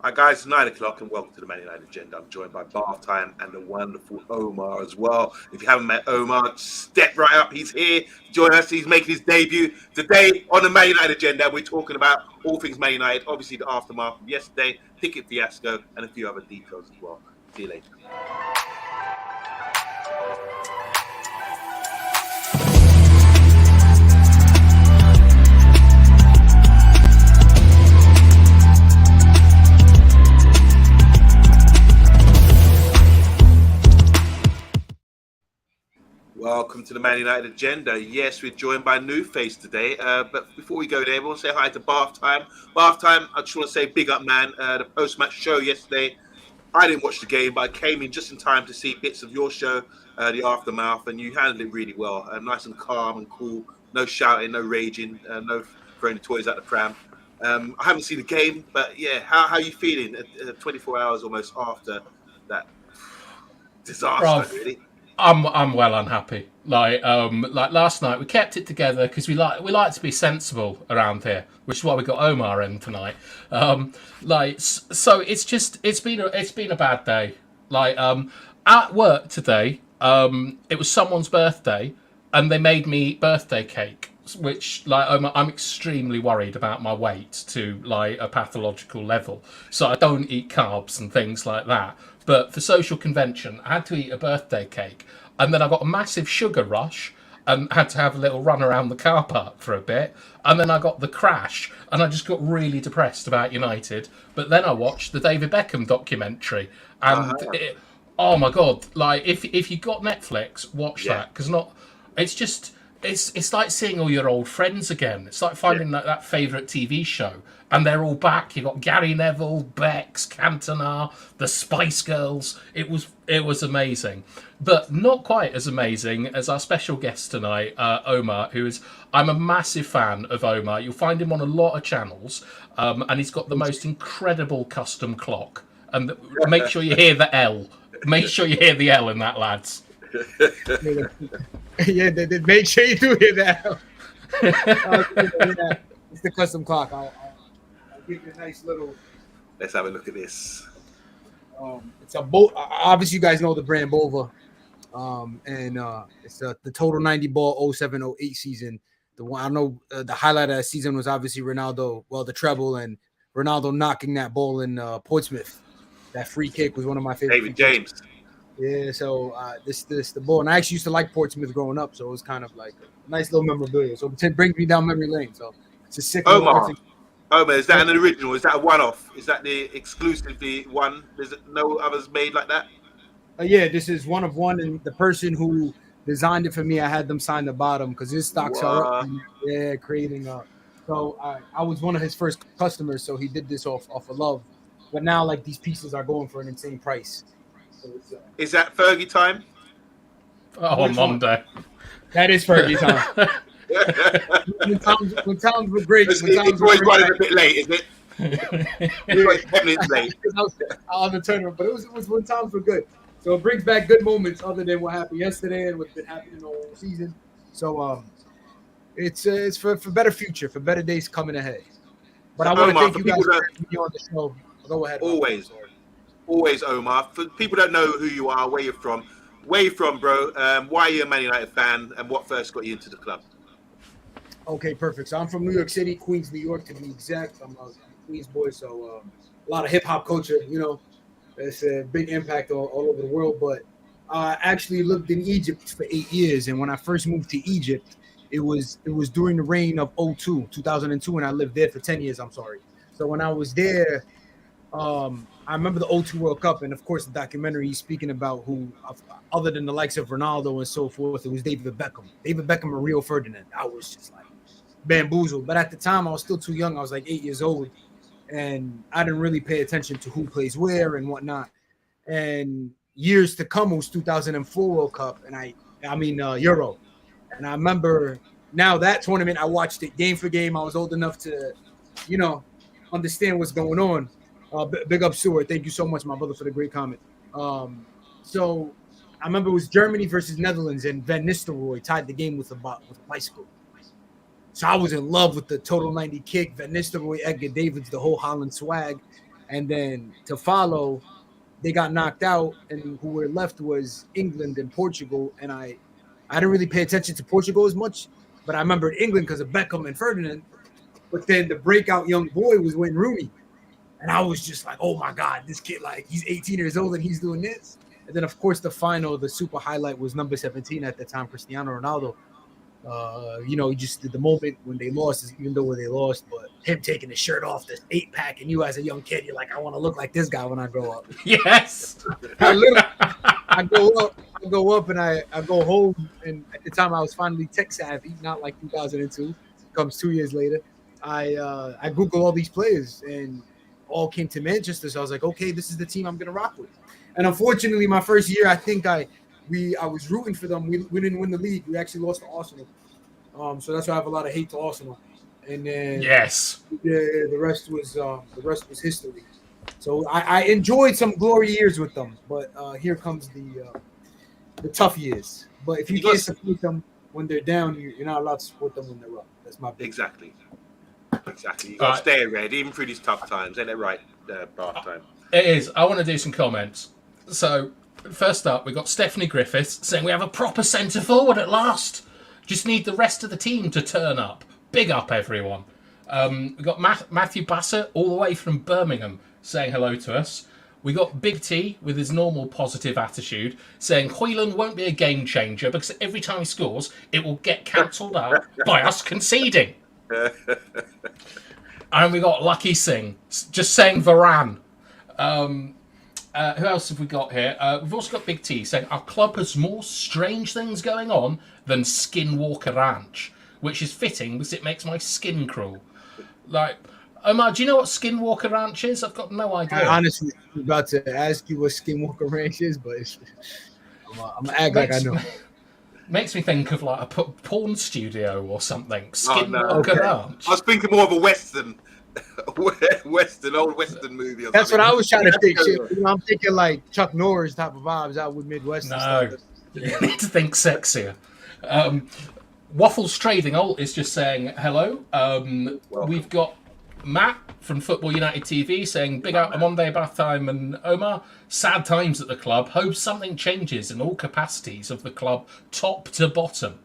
Hi guys, it's 9 o'clock and welcome to the Man United Agenda. I'm joined by Bath Time and the wonderful Omar as well. If you haven't met Omar, step right up. He's here. Join us. He's making his debut today on the Man United Agenda. We're talking about all things Man United, obviously the aftermath of yesterday, ticket fiasco, and a few other details as well. See you later. Welcome to the Man United Agenda. Yes, we're joined by a new face today. But before we go there, we want to say hi to Bath Time. Bath Time, I just want to say big up, man. The post-match show yesterday, I didn't watch the game, but I came in just in time to see bits of your show, the aftermath, and you handled it really well. Nice and calm and cool. No shouting, no raging, no throwing the toys at the pram. I haven't seen the game, but yeah, how are you feeling 24 hours almost after that disaster, Bruv, really? I'm well unhappy. Like last night, we kept it together because we like to be sensible around here, which is why we got Omar in tonight. So it's been a bad day. At work today, it was someone's birthday, and they made me birthday cake, which I'm extremely worried about my weight to a pathological level. So I don't eat carbs and things like that. But for social convention, I had to eat a birthday cake, and then I got a massive sugar rush and had to have a little run around the car park for a bit, and then I got the crash, and I just got really depressed about United. But then I watched the David Beckham documentary, and oh my god! If you got Netflix, watch that, because it's just. It's like seeing all your old friends again. It's like finding that favourite TV show, and they're all back. You got Gary Neville, Bex, Cantona, the Spice Girls. It was amazing, but not quite as amazing as our special guest tonight, Omar. I'm a massive fan of Omar. You'll find him on a lot of channels, and he's got the most incredible custom clock. And make sure you hear the L. Make sure you hear the L in that, lads. Yeah, they make sure you do hear that. It's the custom clock. I'll give you a nice little. Let's have a look at this. It's a obviously, you guys know the brand Bova, and it's the Total 90 ball 07-08 season. The one I know the highlight of that season was obviously Ronaldo, the treble, and Ronaldo knocking that ball in Portsmouth. That free kick was one of my favorite. David James. Yeah, so this the ball, and I actually used to like Portsmouth growing up, so it was kind of like a nice little memorabilia. So it brings me down memory lane. So it's a sick. Omar, is that an original? Is that a one-off? Is that the exclusively one? There's no others made like that? Yeah, this is one of one, and the person who designed it for me, I had them sign the bottom because his stocks are up. Yeah, creating So I was one of his first customers, so he did this off of love. But now, these pieces are going for an insane price. So is that Fergie time? Oh, on Monday. That is Fergie time. when times were great. It's always running a bit late, isn't it? It's 10 minutes late. On the tournament, but it was when times were good. So it brings back good moments other than what happened yesterday and what's been happening all season. So it's for better future, for better days coming ahead. But I want to thank you guys for having me on the show. Go ahead. Always, Omar. For people don't know who you are, where you're from. Where you from, bro? Why are you a Man United fan, and what first got you into the club? Okay, perfect. So I'm from New York City, Queens, New York to be exact. I'm a Queens boy, so a lot of hip hop culture. It's a big impact all over the world. But I actually lived in Egypt for 8 years, and when I first moved to Egypt, it was during the reign of 2002, and I lived there for 10 years. I'm sorry. So when I was there. I remember the 2002 World Cup, and of course the documentary he's speaking about who, other than the likes of Ronaldo and so forth, it was David Beckham. David Beckham and Rio Ferdinand. I was just bamboozled. But at the time, I was still too young. I was 8 years old, and I didn't really pay attention to who plays where and whatnot. And years to come, it was 2004 World Cup, and Euro. And I remember now that tournament, I watched it game for game. I was old enough to, understand what's going on. Big up, Stuart. Thank you so much, my brother, for the great comment. So I remember it was Germany versus Netherlands, and Van Nistelrooy tied the game with a bicycle. So I was in love with the total 90 kick, Van Nistelrooy, Edgar Davids, the whole Holland swag. and then to follow, they got knocked out, and who were left was England and Portugal. And I didn't really pay attention to Portugal as much, but I remembered England because of Beckham and Ferdinand. But then the breakout young boy was Wayne Rooney, and I was just like, oh my god, this kid, like, he's 18 years old and he's doing this. And then of course the final, the super highlight was number 17 at the time, Cristiano Ronaldo. Just the moment when they lost, even though they lost, but him taking his shirt off, this 8-pack, and you as a young kid, you're like, I want to look like this guy when I grow up. Yes. I go up, and I go home, and at the time I was finally tech savvy, not like 2002. Comes 2 years later, I Google all these players, and all came to Manchester. So I was like, okay, this is the team I'm gonna rock with. And unfortunately, my first year, I think I was rooting for them. We didn't win the league. We actually lost to Arsenal. So that's why I have a lot of hate to Arsenal. And then Yes. the rest was history. So I enjoyed some glory years with them, but here comes the tough years. But if you can't support them when they're down, you're not allowed to support them when they're up. That's my big Exactly. You got to stay ready, even through these tough times. Ain't it right, Bath time? It is. I want to do some comments. So, first up, we got Stephanie Griffiths saying we have a proper centre forward at last. Just need the rest of the team to turn up. Big up, everyone. We got Matthew Bassett all the way from Birmingham saying hello to us. We got Big T with his normal positive attitude saying Hojlund won't be a game changer because every time he scores, it will get cancelled out by us conceding. And we got Lucky Singh just saying Varane. Who else have we got here? We've also got Big T saying our club has more strange things going on than Skinwalker Ranch, which is fitting because it makes my skin crawl. Like, Omar, do you know what Skinwalker Ranch is? I've got no idea. I honestly was about to ask you what Skinwalker Ranch is, but I'm gonna act like I know. Makes me think of like a porn studio or something. Skinwalker Ranch. I was thinking more of a Western old Western movie. Or That's something. what I was trying to think. I'm thinking like Chuck Norris type of vibes out with Midwest. No, you need to think sexier. Waffles Trading Alt is just saying hello. We've got Matt from Football United TV saying big out on Monday bath time, and Omar, sad times at the club. Hope something changes in all capacities of the club, top to bottom.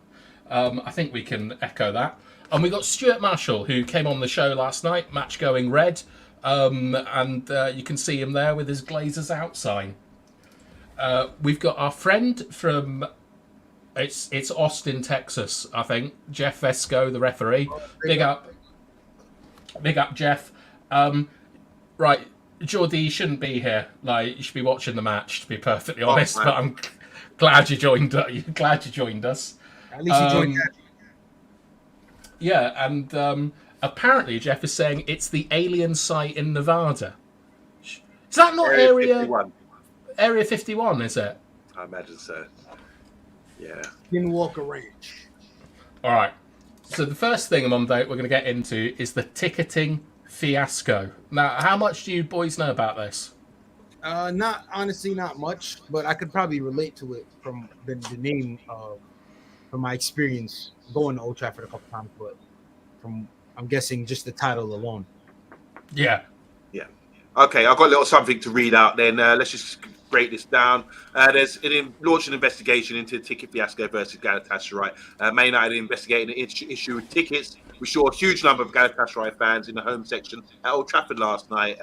I think we can echo that. And we got Stuart Marshall, who came on the show last night, match going red, and you can see him there with his Glazers out sign. We've got our friend from it's Austin, Texas, I think, Jeff Vesco, the referee. Big up, Jeff. Right, Geordie shouldn't be here. Like, you should be watching the match, to be perfectly honest. But I'm glad you joined. Glad you joined us. At least you joined that. Yeah, and apparently Jeff is saying it's the alien site in Nevada. Is that not Area 51? Area 51, is it? I imagine so. Yeah. Skinwalker Ranch. All right. So the first thing, Monday, we're going to get into is the ticketing fiasco. Now, how much do you boys know about this? Not much, but I could probably relate to it from the name from my experience going to Old Trafford a couple times, but I'm guessing just the title alone. Yeah. Okay, I've got a little something to read out then. Let's just break this down. There's launched an investigation into the ticket fiasco versus Galatasaray. Man United investigating the issue with tickets. We saw a huge number of Galatasaray fans in the home section at Old Trafford last night.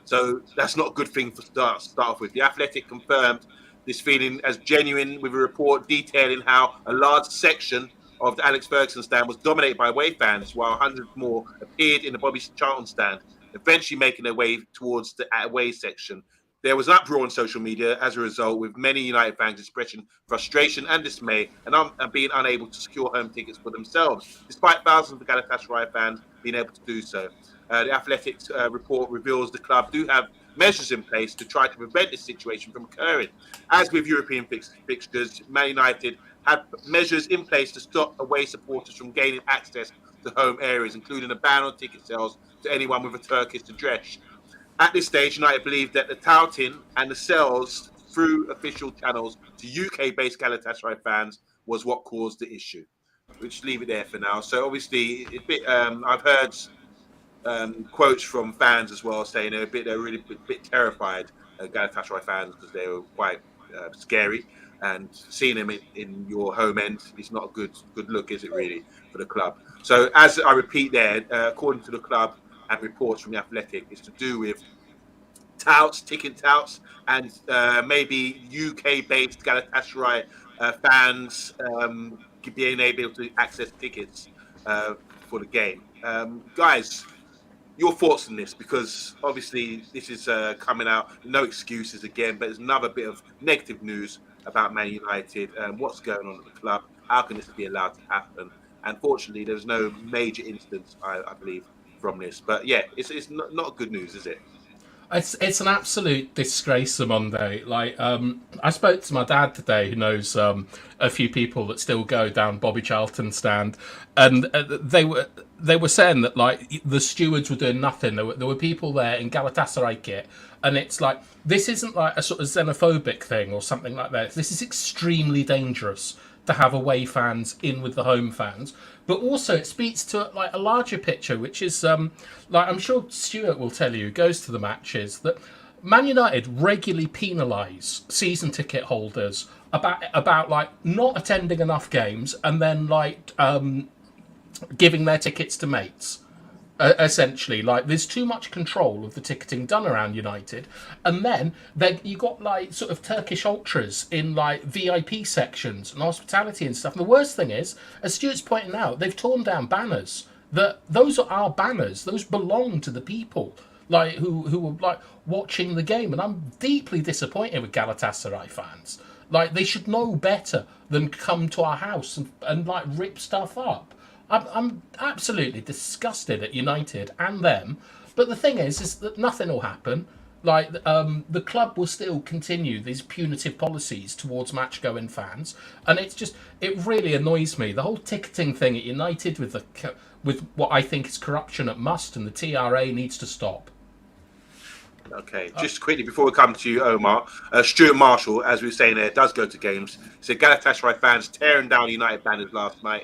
So that's not a good thing to start off with. The Athletic confirmed this feeling as genuine with a report detailing how a large section of the Alex Ferguson stand was dominated by away fans, while hundreds more appeared in the Bobby Charlton stand, eventually making their way towards the away section. There was an uproar on social media as a result, with many United fans expressing frustration and dismay and being unable to secure home tickets for themselves, despite thousands of Galatasaray fans being able to do so. The Athletic's report reveals the club do have measures in place to try to prevent this situation from occurring. As with European fixtures, Man United had measures in place to stop away supporters from gaining access to home areas, including a ban on ticket sales to anyone with a Turkish address. At this stage, United believe that the touting and the sales through official channels to UK-based Galatasaray fans was what caused the issue. We'll just leave it there for now. So obviously, I've heard quotes from fans as well, saying they're really a bit terrified, Galatasaray fans, because they were quite scary. And seeing him in your home end is not a good look, is it really, for the club? So, as I repeat there, according to the club and reports from the Athletic, it's to do with ticket touts, and maybe UK-based Galatasaray fans being able to access tickets for the game. Guys, your thoughts on this, because obviously this is coming out, no excuses again, but there's another bit of negative news about Man United and what's going on at the club. How can this be allowed to happen? And fortunately, there's no major instance, I believe, from this. But yeah, it's not good news, is it? It's an absolute disgrace, Monday. Like, I spoke to my dad today, who knows a few people that still go down Bobby Charlton stand, and they were saying that like the stewards were doing nothing. There were people there in Galatasaray kit, and it's like, this isn't like a sort of xenophobic thing or something like that. This is extremely dangerous to have away fans in with the home fans, but also it speaks to like a larger picture, which is like, I'm sure Stuart will tell you, who goes to the matches, that Man United regularly penalise season ticket holders about like not attending enough games and then like giving their tickets to mates. Essentially, like, there's too much control of the ticketing done around United, and then you got like sort of Turkish ultras in like VIP sections and hospitality and stuff. And the worst thing is, as Stuart's pointing out, they've torn down banners. Those are our banners. Those belong to the people like who were like watching the game, and I'm deeply disappointed with Galatasaray fans. Like, they should know better than come to our house and like rip stuff up. I'm absolutely disgusted at United and them, but the thing is that nothing will happen. Like, the club will still continue these punitive policies towards match-going fans, and it really annoys me. The whole ticketing thing at United with what I think is corruption at must, and the TRA needs to stop. Okay, just quickly before we come to you, Omar, Stuart Marshall, as we were saying there, does go to games. He said Galatasaray fans tearing down United banners last night.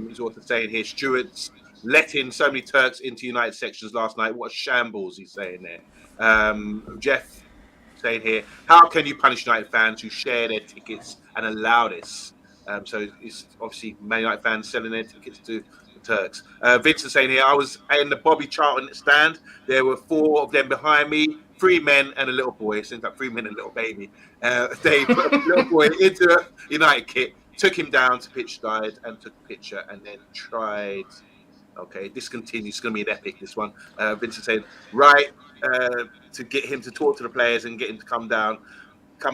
He's also saying here, Stuart's letting so many Turks into United sections last night. What a shambles, he's saying there. Jeff saying here, how can you punish United fans who share their tickets and allow this? So it's obviously Man United fans selling their tickets to the Turks. Vincent saying here, I was in the Bobby Charlton stand. There were 4 of them behind me, 3 men and a little boy. It seems like 3 men and a little baby. They put a little boy into a United kit, took him down to pitch side and took a picture, and then tried. Okay, this continues. It's going to be an epic, this one. Vincent saying, right, to get him to talk to the players and get him to come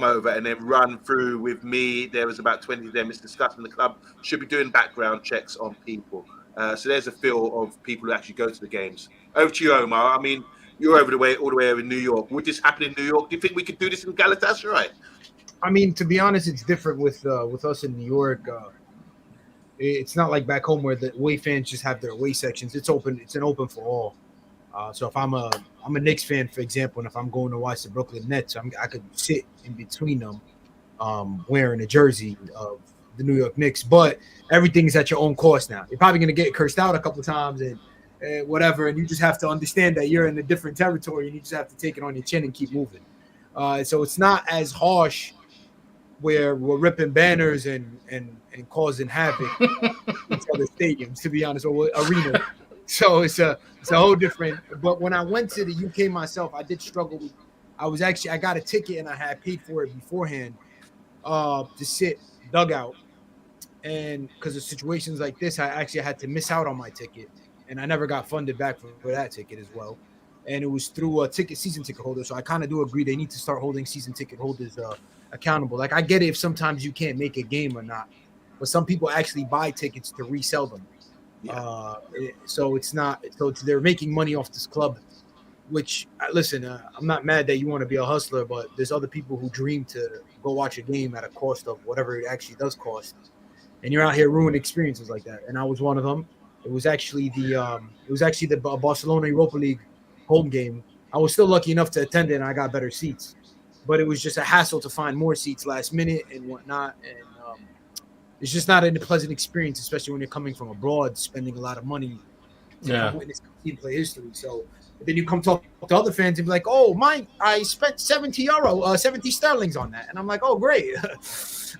over and then run through with me. There was about 20 of them. It's discussing the club should be doing background checks on people. So there's a feel of people who actually go to the games. Over to you, Omar. I mean, you're all the way over in New York. Would this happen in New York? Do you think we could do this in Galatasaray? I mean, to be honest, it's different with us in New York. It's not like back home where the away fans just have their away sections. It's open. It's an open for all. So if I'm a Knicks fan, for example, and if I'm going to watch the Brooklyn Nets, I could sit in between them, wearing a jersey of the New York Knicks. But everything is at your own cost now. You're probably going to get cursed out a couple of times and whatever, and you just have to understand that you're in a different territory, and you just have to take it on your chin and keep moving. So it's not as harsh where we're ripping banners and causing havoc in other stadiums, to be honest, or arenas. So it's a whole different. But when I went to the UK myself, I did struggle. I got a ticket and I had paid for it beforehand to sit dugout, and because of situations like this, I actually had to miss out on my ticket, and I never got funded back for that ticket as well. And it was through a season ticket holder. So I kind of do agree they need to start holding season ticket holders accountable. Like, I get it if sometimes you can't make a game or not, but some people actually buy tickets to resell them. Yeah. So it's not. So they're making money off this club. Which, listen, I'm not mad that you want to be a hustler, but there's other people who dream to go watch a game at a cost of whatever it actually does cost, and you're out here ruining experiences like that. And I was one of them. It was actually the Barcelona Europa League home game. I was still lucky enough to attend it, and I got better seats. But it was just a hassle to find more seats last minute and whatnot. And it's just not a pleasant experience, especially when you're coming from abroad, spending a lot of money to come witness team play history. So then you come talk to other fans and be like, "Oh, I spent 70 sterlings on that," and I'm like, "Oh, great!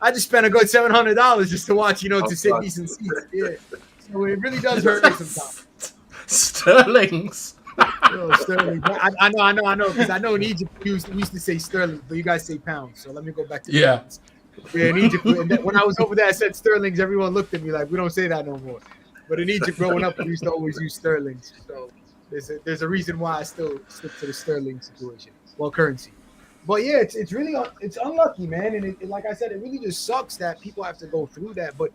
I just spent a good $700 just to watch, to sit decent seats." Yeah, so it really does hurt sometimes. Sterlings. Sterling. I know, because I know in Egypt we used to say sterling, but you guys say pounds. So let me go back to pounds. Yeah, in Egypt, and when I was over there, I said sterlings. Everyone looked at me like, we don't say that no more. But in Egypt, growing up, we used to always use sterlings. So there's a reason why I still stick to the sterling situation, currency. But yeah, it's really it's unlucky, man. And like I said, it really just sucks that people have to go through that. But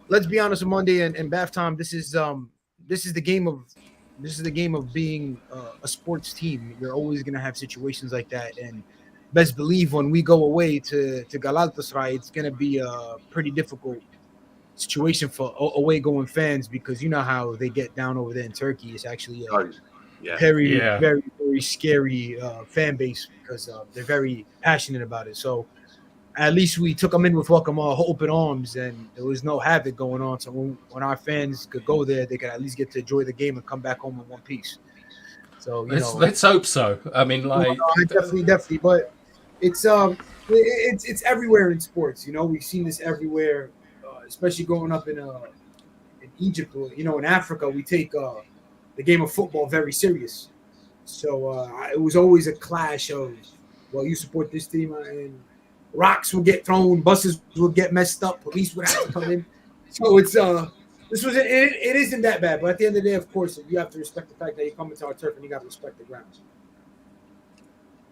let's be honest, on Monday and bath time, this is the game of being a sports team. You're always gonna have situations like that, and best believe when we go away to Galatasaray, it's gonna be a pretty difficult situation for away going fans, because you know how they get down over there in Turkey. It's actually very, very scary fan base, because they're very passionate about it. So at least we took them in with open arms, and there was no havoc going on. So when our fans could go there, they could at least get to enjoy the game and come back home in one piece. So let's hope so. I mean, definitely, but it's everywhere in sports. We've seen this everywhere, especially growing up in Egypt, or in Africa. We take the game of football very serious. So it was always a clash of, well, you support this team, and rocks would get thrown, buses would get messed up, police would have to come in. So it isn't that bad. But at the end of the day, of course, you have to respect the fact that you come into our turf, and you got to respect the grounds.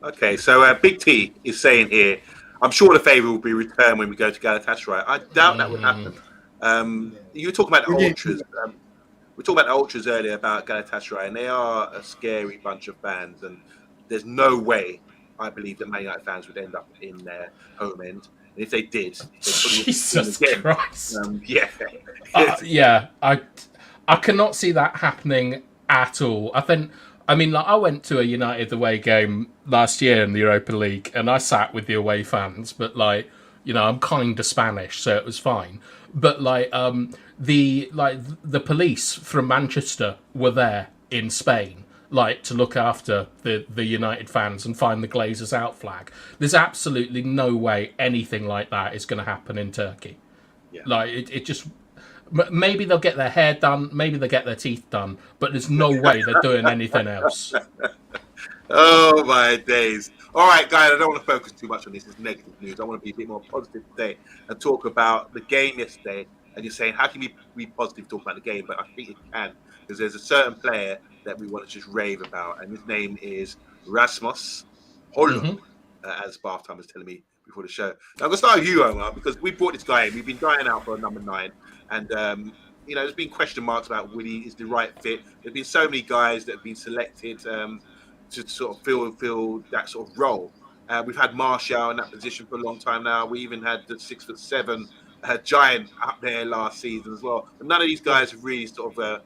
Okay, so Big T is saying here, I'm sure the favour will be returned when we go to Galatasaray. I doubt that would happen. You were talking about the ultras. We talked about the ultras earlier about Galatasaray, and they are a scary bunch of fans. And there's no way, I believe, that Man United fans would end up in their home end. And if they did, Jesus Christ. Yeah. I cannot see that happening at all. I went to a United away game last year in the Europa League, and I sat with the away fans, but I'm kind of Spanish, so it was fine. But the police from Manchester were there in Spain, to look after the United fans and find the Glazers out flag. There's absolutely no way anything like that is going to happen in Turkey. Yeah. It just, maybe they'll get their hair done, maybe they'll get their teeth done, but there's no way they're doing anything else. Oh my days. All right, guys, I don't want to focus too much on this as negative news. I want to be a bit more positive today and talk about the game yesterday. And you're saying, how can you be positive talking about the game? But I think it can, because there's a certain player that we want to just rave about, and his name is Rasmus Hojlund, as Bath Time was telling me before the show. Now, I'm going to start with you, Omar, because we brought this guy in. We've been dying out for a number 9, and there's been question marks about Willie is the right fit. There's been so many guys that have been selected to sort of fill that sort of role. We've had Martial in that position for a long time now. We even had the 6'7" giant up there last season as well. But none of these guys have really sort of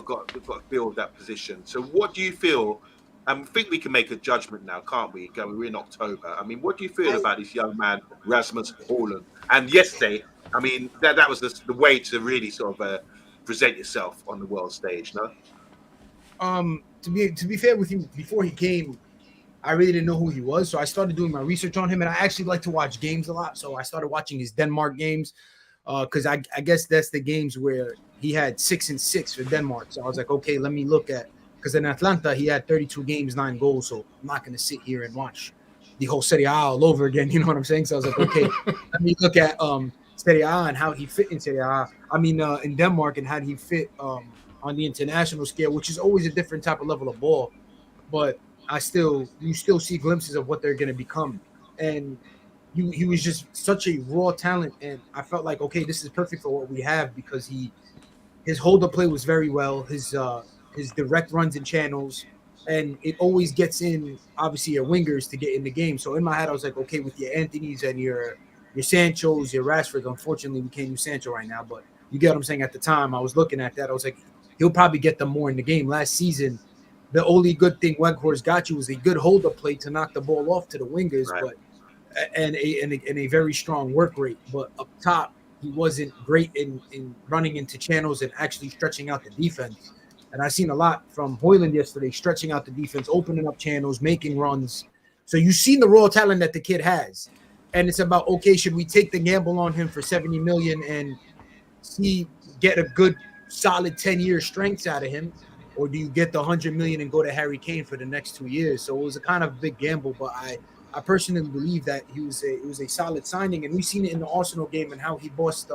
got to fill that position. So what do you feel? I think we can make a judgment now, can't we? We're in October. I mean, what do you feel about this young man, Rasmus Hojlund? And yesterday, I mean, that was the way to really sort of present yourself on the world stage, no? To be fair with you, before he came, I really didn't know who he was, so I started doing my research on him, and I actually like to watch games a lot. So I started watching his Denmark games, because I guess that's the games where he had 6 and 6 for Denmark. So I was like, okay, let me look at, because in Atlanta he had 32 games, 9 goals. So I'm not going to sit here and watch the whole Serie A all over again. You know what I'm saying? So I was like, okay, let me look at Serie A and how he fit in Serie A. I mean, in Denmark, and how he fit on the international scale, which is always a different type of level of ball, but you still see glimpses of what they're going to become. And he was just such a raw talent, and I felt like, okay, this is perfect for what we have, because his hold-up play was very well, his direct runs and channels, and it always gets in, obviously, your wingers to get in the game. So in my head, I was like, okay, with your Anthony's and your Sanchos, your Rashford, unfortunately, we can't use Sancho right now, but you get what I'm saying? At the time, I was looking at that, I was like, he'll probably get them more in the game. Last season, the only good thing Weghorst got you was a good hold-up play to knock the ball off to the wingers, right, but and a very strong work rate. But up top, he wasn't great in running into channels and actually stretching out the defense. And I've seen a lot from Hojlund yesterday, stretching out the defense, opening up channels, making runs. So you've seen the raw talent that the kid has. And it's about, okay, should we take the gamble on him for 70 million and get a good solid 10-year strengths out of him? Or do you get the 100 million and go to Harry Kane for the next 2 years? So it was a kind of big gamble, but I personally believe that it was a solid signing, and we've seen it in the Arsenal game and how he bossed.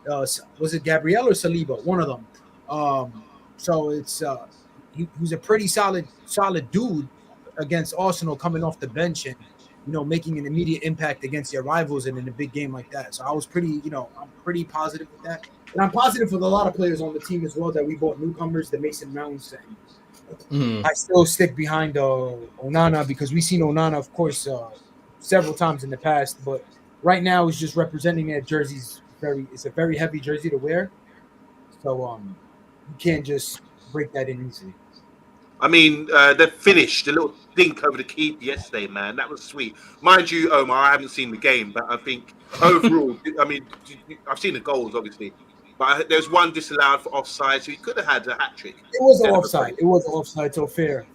Was it Gabriel or Saliba? One of them. So it's he's a pretty solid dude against Arsenal coming off the bench and making an immediate impact against their rivals and in a big game like that. So I was pretty positive with that. And I'm positive with a lot of players on the team as well that we bought newcomers, the Mason Mounts. I still stick behind Onana because we've seen Onana, of course, several times in the past. But right now, he's just representing that jersey's it's a very heavy jersey to wear. So you can't just break that in easily. I mean, they finished a little dink over the keeper yesterday, man. That was sweet. Mind you, Omar, I haven't seen the game, but I think overall, I mean, I've seen the goals, obviously. But there's one disallowed for offside, so he could have had a hat trick. It was an offside. It was an offside, so fair.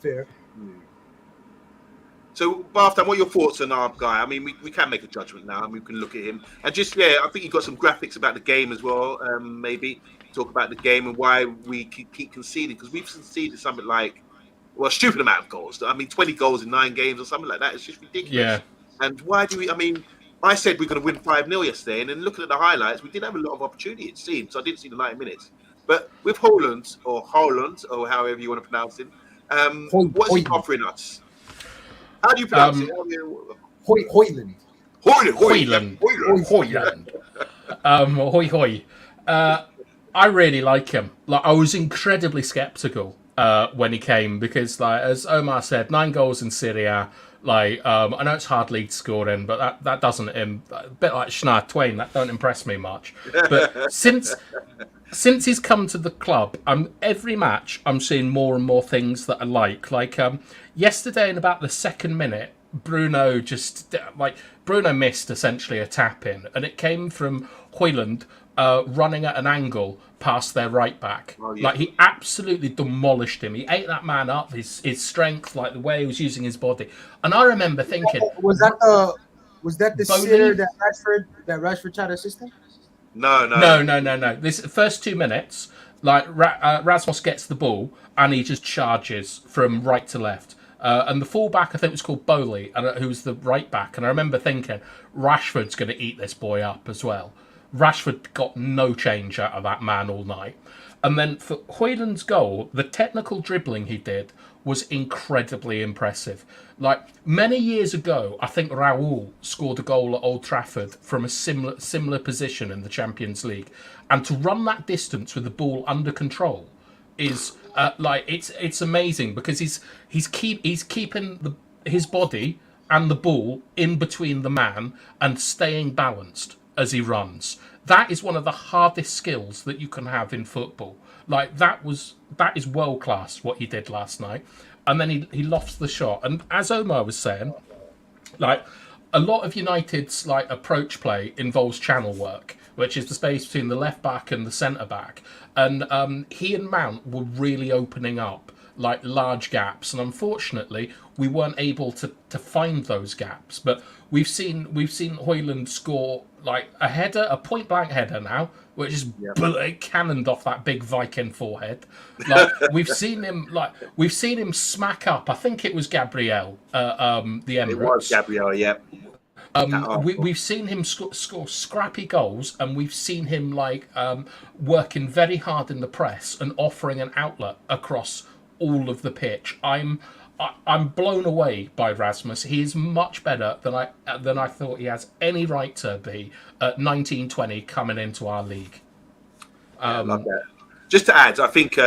So, Bathtime, what are your thoughts on our guy? I mean, we can make a judgment now, and we can look at him. And just, I think you got some graphics about the game as well, maybe. Talk about the game and why we keep conceding. Because we've conceded something like, a stupid amount of goals. I mean, 20 goals in 9 games or something like that. It's just ridiculous. Yeah. And why do we, I mean, I said we're going to win 5-0 yesterday, and then looking at the highlights, we did have a lot of opportunity, it seemed. So I didn't see the 90 minutes. But with Hojlund, or however you want to pronounce it, what's he offering us? How do you pronounce it? Hojlund. Hoi. I really like him. Like, I was incredibly skeptical when he came because, like, as Omar said, 9 goals in Serie A. Like, I know it's hard league to score in, but that doesn't a bit like Shania Twain. That don't impress me much. But since he's come to the club, every match I'm seeing more and more things that I like. Like yesterday, in about the 2nd minute, Bruno missed essentially a tap in, and it came from Hojlund running at an angle past their right back. Oh, yeah. Like, he absolutely demolished him. He ate that man up, his strength, like the way he was using his body. And I remember thinking, was that the sitter that Rashford tried to assist him? No. This first 2 minutes, like Rasmus gets the ball and he just charges from right to left. And the fullback, I think, was called Bowley, who was the right back. And I remember thinking, Rashford's going to eat this boy up as well. Rashford got no change out of that man all night. And then for Hojlund's goal, the technical dribbling he did was incredibly impressive. Like, many years ago, I think Raul scored a goal at Old Trafford from a similar position in the Champions League. And to run that distance with the ball under control is it's amazing because he's keeping his body and the ball in between the man and staying balanced as he runs. That is one of the hardest skills that you can have in football. Like, that is world class what he did last night. And then he lofts the shot. And as Omar was saying, like, a lot of United's like approach play involves channel work, which is the space between the left back and the centre back. And he and Mount were really opening up like large gaps, and unfortunately we weren't able to find those gaps. But we've seen Hojlund score like a point blank header now, which is cannoned off that big Viking forehead. Like, we've seen him smack up. I think it was Gabriel, the Emirates. It was Gabriel, yeah. We've seen him score scrappy goals, and we've seen him working very hard in the press and offering an outlet across all of the pitch. I'm blown away by Rasmus. He is much better than I thought he has any right to be at 19-20 coming into our league. I love that. Just to add, I think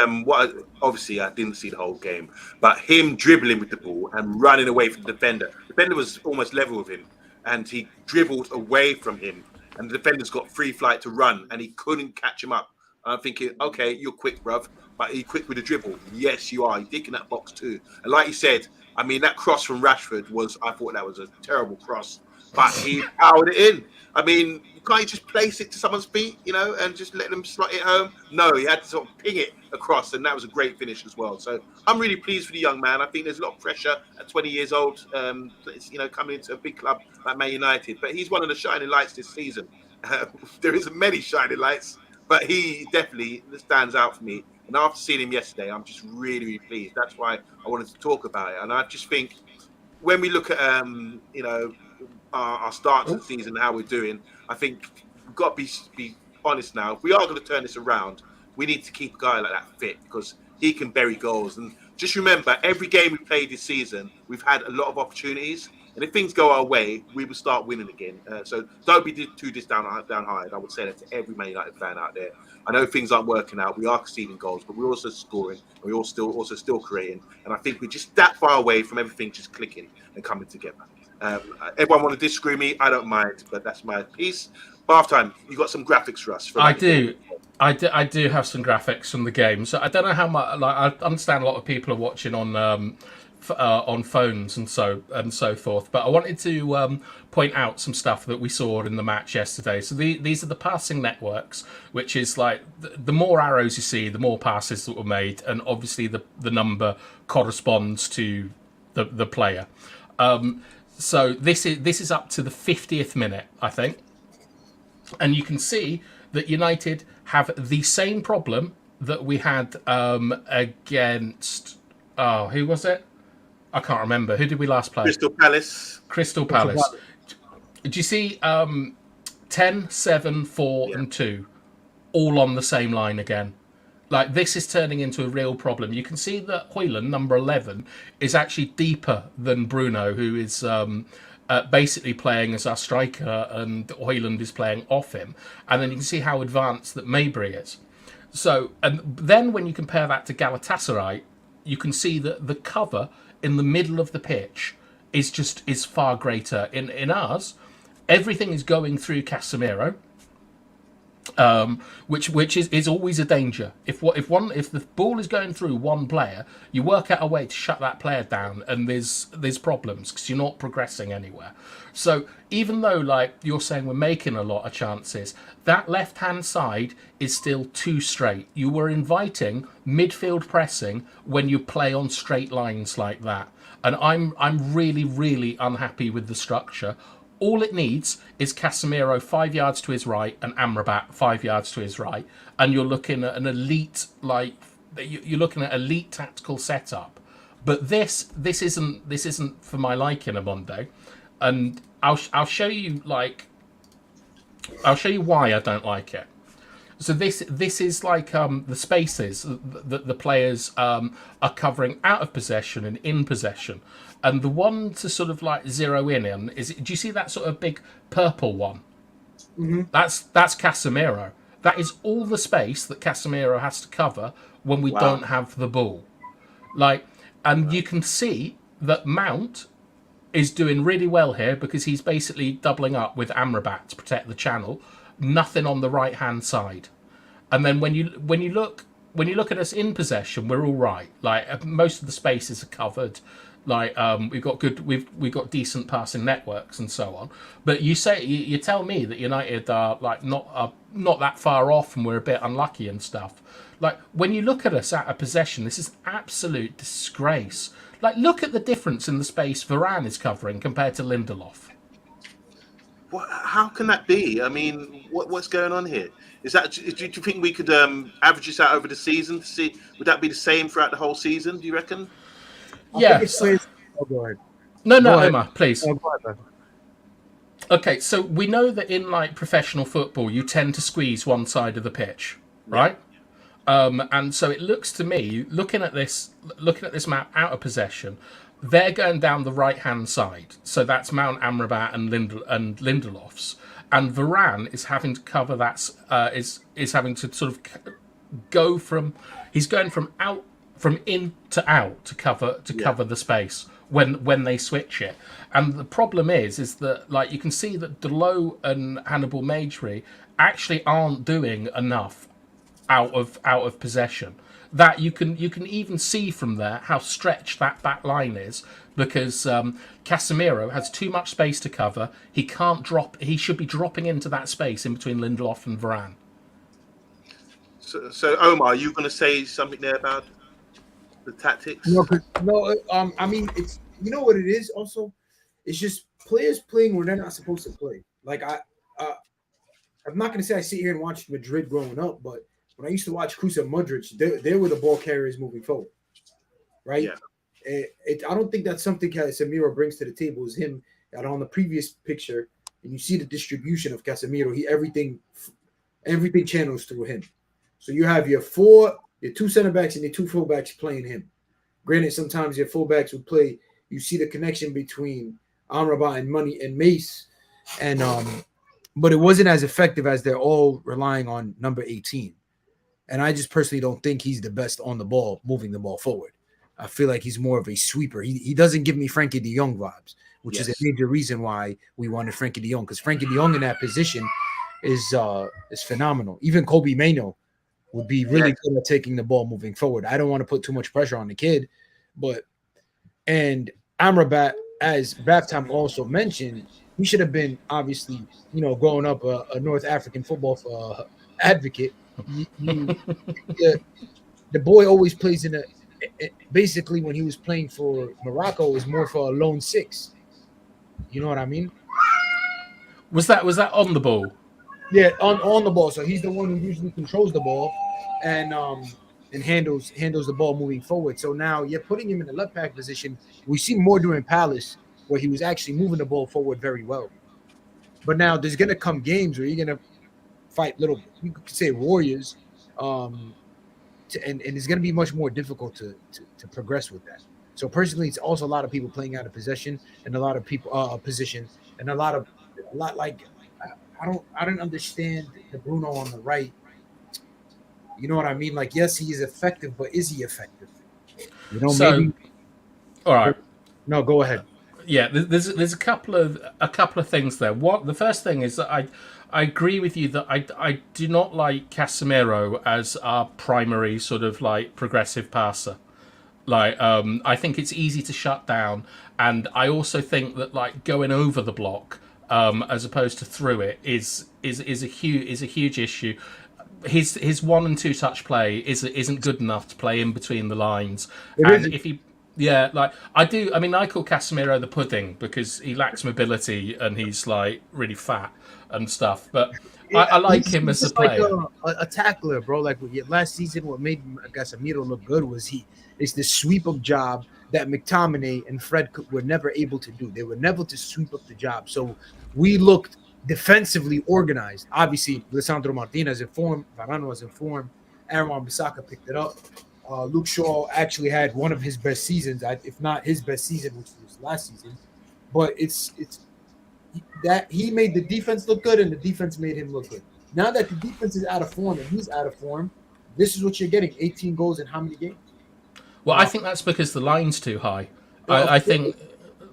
obviously I didn't see the whole game, but him dribbling with the ball and running away from the defender. The defender was almost level with him, and he dribbled away from him, and the defender's got free flight to run, and he couldn't catch him up. I'm thinking, okay, you're quick, bruv, but are you quick with the dribble? Yes, you are. You're digging that box too. And like you said, I mean, that cross from Rashford I thought that was a terrible cross, but he powered it in. I mean, can't you just place it to someone's feet, and just let them slot it home? No, he had to sort of ping it across, and that was a great finish as well. So I'm really pleased for the young man. I think there's a lot of pressure at 20 years old, coming into a big club like Man United. But he's one of the shining lights this season. There isn't many shining lights, but he definitely stands out for me. And after seeing him yesterday, I'm just really, really pleased. That's why I wanted to talk about it. And I just think when we look at, our start to the season, how we're doing, I think we've got to be honest now. If we are going to turn this around, we need to keep a guy like that fit because he can bury goals. And just remember, every game we played this season, we've had a lot of opportunities. And if things go our way, we will start winning again. So don't be too down high. I would say that to every Man United fan out there. I know things aren't working out. We are conceding goals, but we're also scoring. And we're also still creating. And I think we're just that far away from everything just clicking and coming together. Everyone want to disagree with me? I don't mind, but that's my piece. Bath time. You got some graphics for us? I do have some graphics from the game. So I don't know how much. Like, I understand a lot of people are watching on phones and so forth. But I wanted to point out some stuff that we saw in the match yesterday. So these are the passing networks, which is like the more arrows you see, the more passes that were made, and obviously the number corresponds to the player. So this is up to the 50th minute, I think, and you can see that United have the same problem that we had against. Oh, who was it? I can't remember. Who did we last play? Crystal Palace. Do you see 10, 7, 4, and 2 all on the same line again? Like, this is turning into a real problem. You can see that Hojlund, number 11, is actually deeper than Bruno, who is basically playing as our striker, and Hojlund is playing off him. And then you can see how advanced that Mabry is. So, and then when you compare that to Galatasaray, you can see that the cover in the middle of the pitch is far greater. In ours, everything is going through Casemiro, which is always a danger. If the ball is going through one player, you work out a way to shut that player down, and there's problems because you're not progressing anywhere. So even though, like you're saying, we're making a lot of chances, that left hand side is still too straight. You were inviting midfield pressing when you play on straight lines like that, and I'm really, really unhappy with the structure. All it needs is Casemiro 5 yards to his right and Amrabat 5 yards to his right, and you're looking at an elite, you're looking at elite tactical setup. But this isn't for my liking, Amondo, and I'll show you why I don't like it. So this is like the spaces that the players are covering out of possession and in possession. And the one to sort of like zero in is, do you see that sort of big purple one? Mm-hmm. That's Casemiro. That is all the space that Casemiro has to cover when we don't have the ball. You can see that Mount is doing really well here because he's basically doubling up with Amrabat to protect the channel. Nothing on the right hand side. And then when you look at us in possession, we're all right. Like, most of the spaces are covered. Like, we've got decent passing networks and so on. But you tell me that United are like not that far off and we're a bit unlucky and stuff. Like, when you look at us out of possession, this is absolute disgrace. Like, look at the difference in the space Varane is covering compared to Lindelof. How can that be? I mean, what's going on here? Do you think we could average this out over the season to see? Would that be the same throughout the whole season? Do you reckon? Yes. Go ahead. No, Omar, please. Go ahead. Okay, so we know that in like professional football, you tend to squeeze one side of the pitch, right? Yeah. And so it looks to me, looking at this map out of possession, they're going down the right-hand side. So that's Mount, Amrabat, and Lindelof's. And Varane is having to cover that. Is having to sort of go from. He's going from in to out to cover the space when they switch it. And the problem is that, like, you can see that Delo and Hannibal Mejbri actually aren't doing enough out of possession. that you can even see from there how stretched that back line is, because Casemiro has too much space to cover. He can't drop. He should be dropping into that space in between Lindelof and Varane. So Omar, are you going to say something there about the tactics? No, I mean, it's, you know what it is. Also, it's just players playing where they're not supposed to play. Like I'm not going to say I sit here and watch Madrid growing up, but when I used to watch Kroos and Modric, they were the ball carriers moving forward, right? Yeah. I don't think that's something Casemiro brings to the table. Is him, and on the previous picture, and you see the distribution of Casemiro. Everything channels through him. So you have your two center backs and your two fullbacks playing him. Granted, sometimes your fullbacks would play. You see the connection between Amrabat and Money and Mace, and but it wasn't as effective as they're all relying on number 18. And I just personally don't think he's the best on the ball, moving the ball forward. I feel like he's more of a sweeper. He doesn't give me Frankie de Jong vibes, which is a major reason why we wanted Frankie de Jong, because Frankie de Jong in that position is phenomenal. Even Kobe Mainoo would be really good at taking the ball moving forward. I don't want to put too much pressure on the kid, and Amrabat, as Baftam also mentioned, he should have been, obviously, growing up a North African football advocate. The boy always plays basically when he was playing for Morocco, it was more for a lone six. You know what I mean? Was that on the ball? Yeah, on the ball. So he's the one who usually controls the ball and handles the ball moving forward. So now you're putting him in the left back position. We see more during Palace where he was actually moving the ball forward very well. But now there's gonna come games where you're gonna fight you could say warriors, and it's gonna be much more difficult to progress with that. So personally, it's also a lot of people playing out of possession and a lot of people position and a lot like I don't understand the Bruno on the right. You know what I mean? Like, yes, he is effective, but is he effective? Maybe. All right. No, go ahead. Yeah, there's a couple of things there. The first thing is that I agree with you that I do not like Casemiro as our primary sort of like progressive passer. Like, I think it's easy to shut down, and I also think that like going over the block as opposed to through it is a huge issue. His 1 and 2 touch play isn't good enough to play in between the lines, if he. Yeah, like I call Casemiro the pudding because he lacks mobility and he's like really fat and stuff. But I like him as a player, like a tackler, bro. Like last season, what made Casemiro look good was it's the sweep up job that McTominay and Fred were never able to do. They were never to sweep up the job. So we looked defensively organized. Obviously, Lisandro Martinez in form, Varane was in form, Aaron Wan-Bissaka picked it up. Luke Shaw actually had one of his best seasons, if not his best season, which was last season. But it's that he made the defense look good, and the defense made him look good. Now that the defense is out of form and he's out of form, this is what you're getting: 18 goals in how many games? Well, I think that's because the line's too high. I think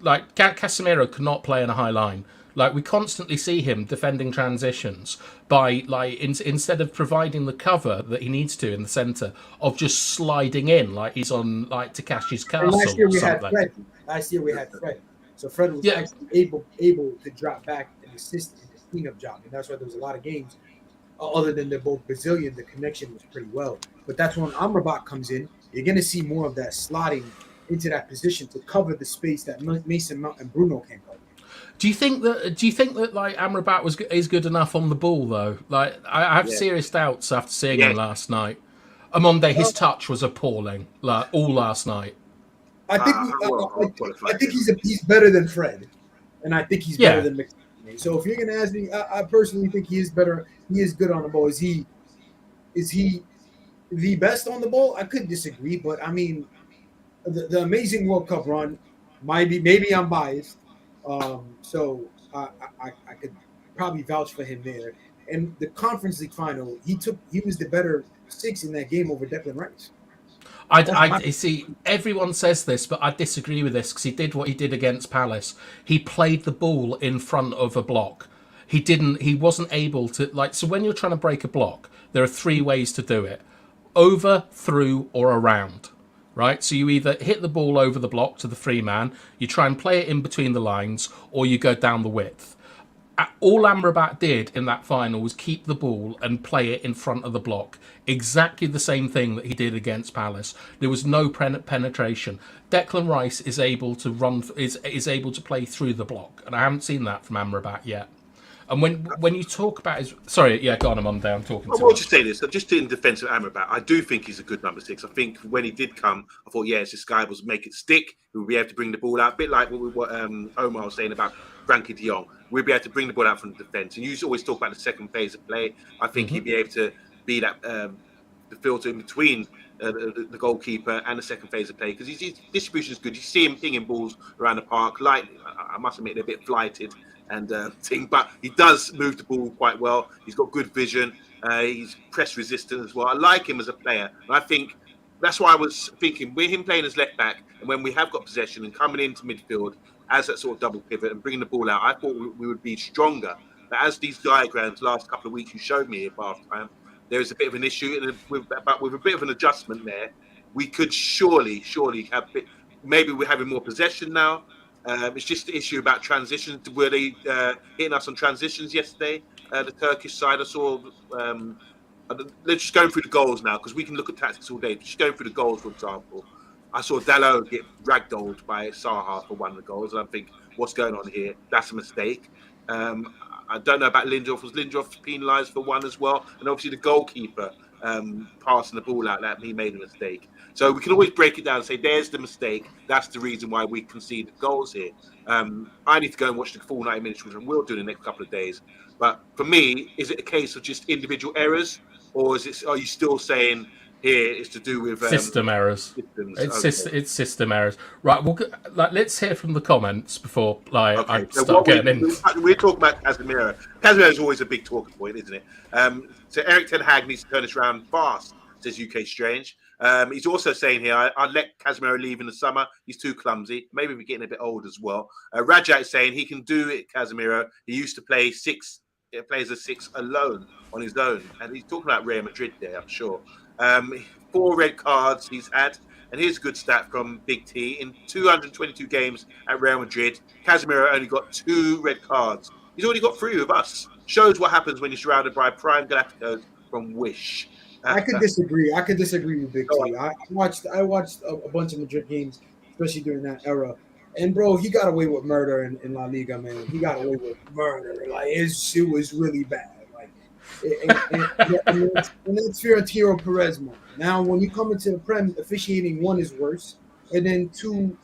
like Casemiro cannot play in a high line. Like, we constantly see him defending transitions by, like, instead of providing the cover that he needs to in the centre, of just sliding in like he's on, like, Takashi's Castle. Last year we had Fred. So Fred was actually able to drop back and assist in the cleanup job. And that's why there was a lot of games, other than they're both Brazilian, the connection was pretty well. But that's when Amrabat comes in. You're going to see more of that slotting into that position to cover the space that Mason Mount and Bruno can't cover. Do you think that like Amrabat is good enough on the ball though? Like, I have serious doubts after seeing him last night. Amonde, his touch was appalling. Like, all last night. I think he's better than Fred, and I think he's better than McTominay. So if you're going to ask me, I personally think he is better. He is good on the ball. Is he the best on the ball? I could disagree, but I mean, the amazing World Cup run. Maybe I'm biased. So I could probably vouch for him there. And the Conference League final, he was the better 6 in that game over Declan Rice. I see. Everyone says this, but I disagree with this because he did what he did against Palace. He played the ball in front of a block. He wasn't able to, like. So when you're trying to break a block, there are 3 ways to do it. over, through, or around. Right? So you either hit the ball over the block to the free man, you try and play it in between the lines, or you go down the width. All Amrabat did in that final was keep the ball and play it in front of the block. Exactly the same thing that he did against Palace. There was no penetration. Declan Rice is able to is able to play through the block, and I haven't seen that from Amrabat yet. And when you talk about his, sorry, yeah, go on, I'm down talking. I'll just say this, just in defence of Amrabat, I do think he's a good number 6. I think when he did come, I thought, yes, this guy will make it stick. We'll be able to bring the ball out, a bit like what Omar was saying about Frankie de Jong. We'll be able to bring the ball out from the defence. And you always talk about the second phase of play. I think he'd be able to be that the filter in between the goalkeeper and the second phase of play, because his distribution is good. You see him pinging balls around the park. Like, I must admit, they're a bit flighted and but he does move the ball quite well. He's got good vision. He's press resistant as well. I like him as a player, and I think that's why I was thinking with him playing as left back, and when we have got possession and coming into midfield as that sort of double pivot and bringing the ball out, I thought we would be stronger. But as these diagrams last couple of weeks you showed me at half time, there is a bit of an issue, and with a bit of an adjustment there, we could surely have maybe we're having more possession now. It's just the issue about transitions. Were they hitting us on transitions yesterday? The Turkish side, I saw. Let's just go through the goals now, because we can look at tactics all day. Just going through the goals, for example, I saw Dalot get ragdolled by Saha for one of the goals, and I think, what's going on here? That's a mistake. I don't know about Lindelof. Was Lindelof penalised for one as well? And obviously the goalkeeper passing the ball out, that he made a mistake. So we can always break it down and say, there's the mistake. That's the reason why we conceded goals here. I need to go and watch the full 90 minutes, which I will do in the next couple of days. But for me, is it a case of just individual errors, or are you still saying here it's to do with system errors? It's system errors. Right. Well, let's hear from the comments before I start getting in. We're talking about Casemiro. Casemiro is always a big talking point, isn't it? So Eric Ten Hag needs to turn this around fast, says UK Strange. He's also saying here, I'd let Casemiro leave in the summer. He's too clumsy. Maybe we're getting a bit old as well. Rajat is saying he can do it, Casemiro. He used to play six. He plays a 6 alone on his own. And he's talking about Real Madrid there, I'm sure. 4 red cards he's had. And here's a good stat from Big T. In 222 games at Real Madrid, Casemiro only got 2 red cards. He's already got 3 with us. Shows what happens when you're surrounded by prime Galacticos from Wish. I could disagree. I could disagree with Big T. I watched a bunch of Madrid games, especially during that era. And bro, he got away with murder in La Liga, man. He got away with murder. Like it was really bad. Like, and it's Fiorentino Perez, man. Now, when you come into the Prem, officiating 1 is worse, and then 2,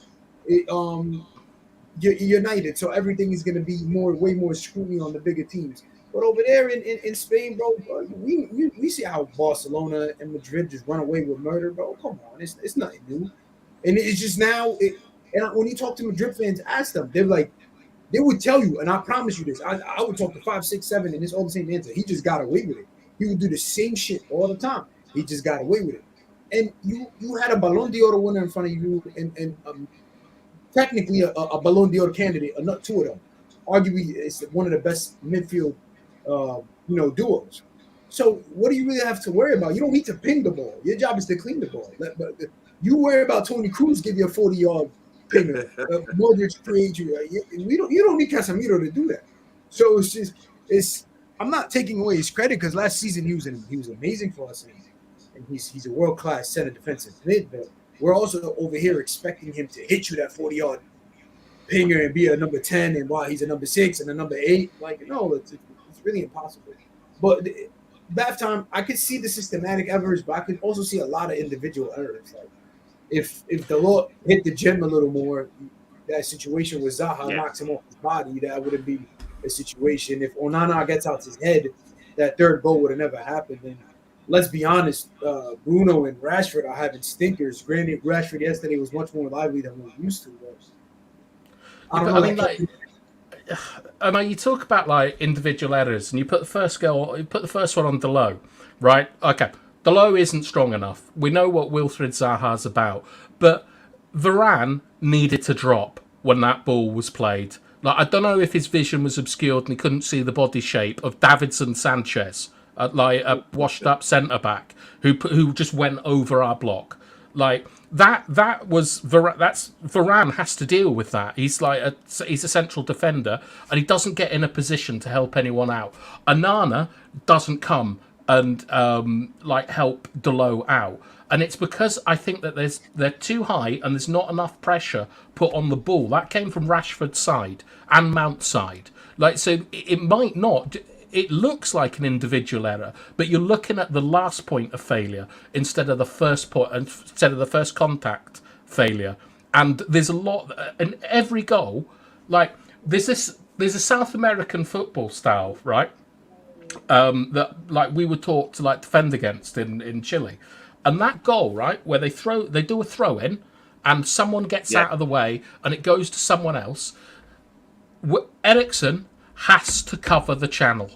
you're United, so everything is going to be way more scrutiny on the bigger teams. But over there in Spain, bro, we see how Barcelona and Madrid just run away with murder, bro. Come on, it's nothing new, and it's just now. And when you talk to Madrid fans, ask them, they're like, they would tell you, and I promise you this, I would talk to 5, 6, 7, and it's all the same answer. He just got away with it. He would do the same shit all the time. He just got away with it. And you had a Ballon d'Or winner in front of you, and technically a Ballon d'Or candidate, not 2 of them. Arguably, it's one of the best midfield, duos. So what do you really have to worry about? You don't need to ping the ball. Your job is to clean the ball. You worry about Toni Kroos give you a 40-yard pinger. Modric create you. You don't need Casemiro to do that. So I'm not taking away his credit, because last season he was amazing for us, and he's a world-class center defensive mid. But we're also over here expecting him to hit you that 40-yard pinger and be a number 10, and while he's a number 6 and a number 8, like no, it's really impossible. But halftime, I could see the systematic errors, but I could also see a lot of individual errors. Like if the Lord hit the gym a little more, that situation with Zaha knocks him off his body, that wouldn't be a situation. If Onana gets out his head, that third goal would have never happened. And let's be honest, Bruno and Rashford are having stinkers. Granted, Rashford yesterday was much more lively than we're used to. You talk about like individual errors, and you put the first one on Dalot, right? Okay, Dalot isn't strong enough. We know what Wilfried Zaha's about, but Varane needed to drop when that ball was played. Like, I don't know if his vision was obscured and he couldn't see the body shape of Davinson Sanchez like a washed-up centre back who just went over our block. Like that was that's Varane has to deal with that. He's he's a central defender and he doesn't get in a position to help anyone out. Onana doesn't come and help Delo out. And it's because I think that they're too high and there's not enough pressure put on the ball. That came from Rashford's side and Mount's side. So it might not. It looks like an individual error, but you're looking at the last point of failure instead of the first point, instead of the first contact failure. And there's a lot in every goal. Like there's a South American football style, right? That like we were taught to defend against in Chile. And that goal, right, where they do a throw in, and someone gets out of the way, and it goes to someone else. Eriksen has to cover the channel.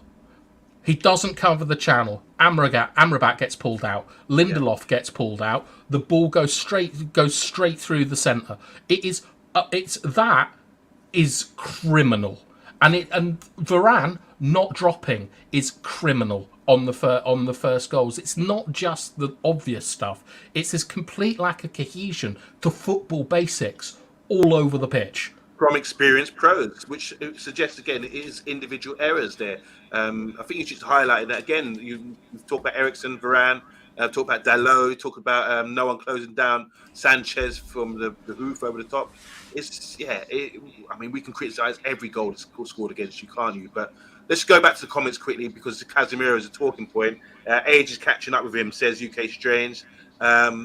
He doesn't cover the channel. Amrabat gets pulled out. Lindelof gets pulled out. The ball goes straight through the centre. That is criminal, and Varane not dropping is criminal on the first goals. It's not just the obvious stuff. It's this complete lack of cohesion to football basics all over the pitch. From experienced pros, which suggests again it is individual errors there. I think you should highlight that again. You talk about Eriksen, Varane, talk about Dalot, talk about no one closing down Sanchez from the hoof over the top. I mean, we can criticise every goal that's scored against you, can't you? But let's go back to the comments quickly because Casemiro is a talking point. Age is catching up with him, says UK Strange.